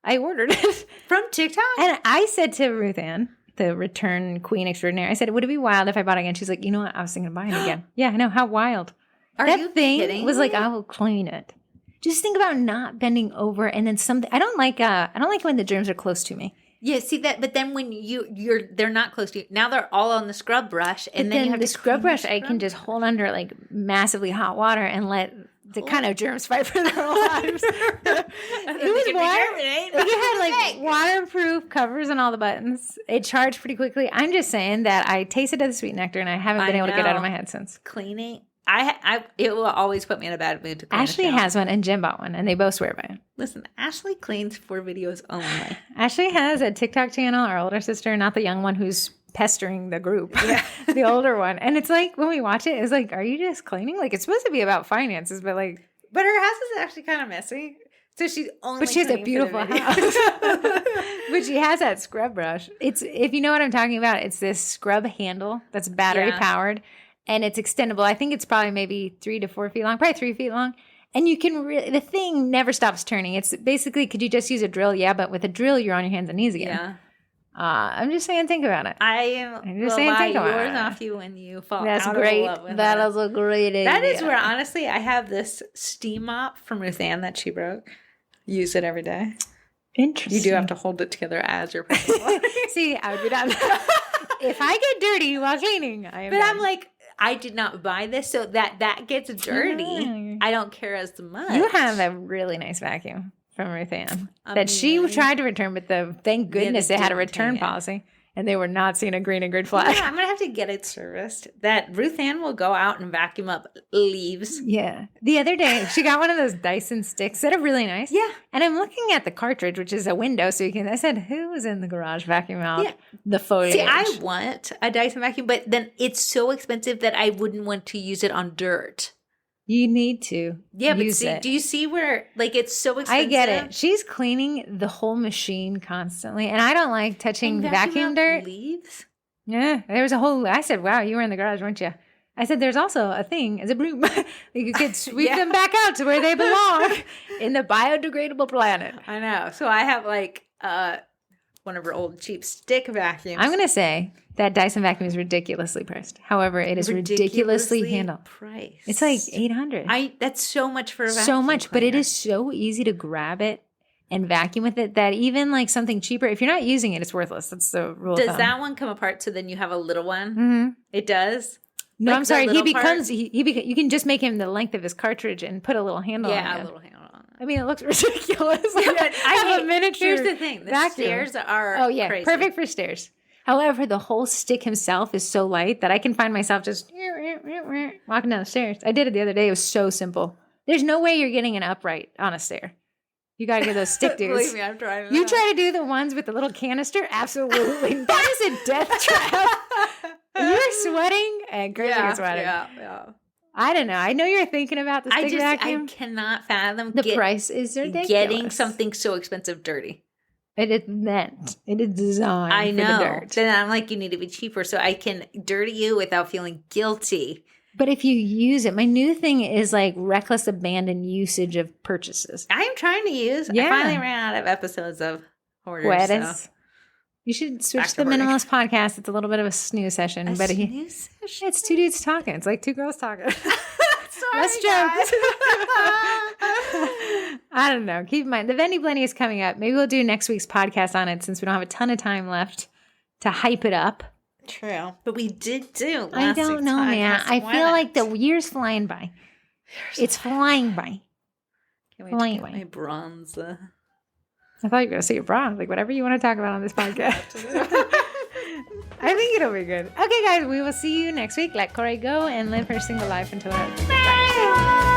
Speaker 1: I ordered it.
Speaker 2: From TikTok?
Speaker 1: And I said to Ruth Ann, the return queen extraordinaire, I said, would it be wild if I bought it again? She's like, you know what? I was thinking of buying it again. Yeah, I know. How wild.
Speaker 2: Are you kidding
Speaker 1: thing was like, I will clean it. Just think about not bending over and then something. I don't like when the germs are close to me.
Speaker 2: Yeah, see that, but then when they're not close to you. Now they're all on the scrub brush, and then you have
Speaker 1: the scrub brush. I can just hold under like massively hot water and let the kind of germs fight for their lives. It was water. It had like waterproof covers on all the buttons. It charged pretty quickly. I'm just saying that I tasted the sweet nectar, and I haven't been able to get it out of my head since.
Speaker 2: Cleaning. It will always put me in a bad mood to clean.
Speaker 1: Ashley has one and Jim bought one, and they both swear by it.
Speaker 2: Listen, Ashley cleans for videos only.
Speaker 1: Ashley has a TikTok channel, our older sister, not the young one who's pestering the group, the older one. And it's like, when we watch it, it's like, are you just cleaning? Like, it's supposed to be about finances, but her house is actually kind of messy. So she's only
Speaker 2: But
Speaker 1: she has a beautiful house. But she has that scrub brush. If you know what I'm talking about, it's this scrub handle that's battery powered. And it's extendable. I think it's probably maybe 3 to 4 feet long, probably 3 feet long. And you can the thing never stops turning. It's basically, could you just use a drill? Yeah, but with a drill, you're on your hands and knees again.
Speaker 2: Yeah.
Speaker 1: I'm just saying, think about it.
Speaker 2: I'm
Speaker 1: just saying, think about
Speaker 2: yours
Speaker 1: it.
Speaker 2: off you when you fall
Speaker 1: That's
Speaker 2: out
Speaker 1: great.
Speaker 2: of love with
Speaker 1: That
Speaker 2: her.
Speaker 1: is a great idea.
Speaker 2: That is where, honestly, I have this steam mop from Ruth Ann that she broke. Use it every day.
Speaker 1: Interesting.
Speaker 2: You do have to hold it together as you're putting
Speaker 1: See, I would be done. If I get dirty while cleaning, I am
Speaker 2: But
Speaker 1: done.
Speaker 2: I'm like, I did not buy this, so that gets dirty. I don't care as much.
Speaker 1: You have a really nice vacuum from Ruth Ann that she tried to return, but thank goodness they had a return policy, and they were not seeing a green and grid flag.
Speaker 2: Yeah, I'm gonna have to get it serviced. That Ruth Ann will go out and vacuum up leaves.
Speaker 1: Yeah. The other day, she got one of those Dyson sticks that are really nice.
Speaker 2: Yeah.
Speaker 1: And I'm looking at the cartridge, which is a window, so you can. I said, "Who was in the garage vacuuming out the foliage?"
Speaker 2: See, I want a Dyson vacuum, but then it's so expensive that I wouldn't want to use it on dirt.
Speaker 1: You need to.
Speaker 2: Yeah, but
Speaker 1: use
Speaker 2: see,
Speaker 1: it.
Speaker 2: do you see where it's so expensive?
Speaker 1: I get it. She's cleaning the whole machine constantly, and I don't like touching vacuum dirt.
Speaker 2: Leaves.
Speaker 1: Yeah, there was a whole. I said, "Wow, you were in the garage, weren't you?" I said, "There's also a thing as a broom. You could sweep them back out to where they belong in the biodegradable planet."
Speaker 2: I know. So I have one of her old cheap stick vacuums.
Speaker 1: I'm gonna say that Dyson vacuum is ridiculously priced. However, it is ridiculously handled.
Speaker 2: Priced.
Speaker 1: It's like $800.
Speaker 2: That's so much for a vacuum.
Speaker 1: So much, but it is so easy to grab it and vacuum with it that even like something cheaper, if you're not using it, it's worthless. That's the rule.
Speaker 2: Does that one come apart so then you have a little one?
Speaker 1: Mm-hmm.
Speaker 2: It does.
Speaker 1: No, I'm sorry. He becomes. You can just make him the length of his cartridge and put a little handle on it.
Speaker 2: Yeah, a little handle on it.
Speaker 1: I mean, it looks ridiculous. I have a miniature.
Speaker 2: Here's the thing: the stairs are crazy.
Speaker 1: Perfect for stairs. However, the whole stick himself is so light that I can find myself just walking down the stairs. I did it the other day. It was so simple. There's no way you're getting an upright on a stair. You got to get those stick dudes.
Speaker 2: Believe me, I'm trying.
Speaker 1: You try to do the ones with the little canister? Absolutely. That is a death trap. You're sweating and Gracie is sweating.
Speaker 2: Yeah.
Speaker 1: I don't know. I know you're thinking about the stick vacuum.
Speaker 2: I cannot fathom
Speaker 1: the price is ridiculous.
Speaker 2: Getting something so expensive dirty.
Speaker 1: It is meant. It is designed for the dirt.
Speaker 2: Then I'm like, you need to be cheaper so I can dirty you without feeling guilty.
Speaker 1: But if you use it, my new thing is like reckless abandon usage of purchases.
Speaker 2: I am trying to use. I finally ran out of episodes of Hoarders. So.
Speaker 1: You should switch to the Minimalist podcast. It's a little bit of a snooze session. It's two dudes talking. It's like two girls talking. Let's joke. I don't know. Keep in mind, the Vendy Blenny is coming up. Maybe we'll do next week's podcast on it since we don't have a ton of time left to hype it up.
Speaker 2: True. But we did do last
Speaker 1: I don't know, man. I feel like the year's flying by. It's flying by.
Speaker 2: Can't wait to get my bronze.
Speaker 1: I thought you were going to say your bronze. Like, whatever you want to talk about on this podcast. I think it'll be good. Okay, guys, we will see you next week. Let Corey go and live her single life until her husband. Bye.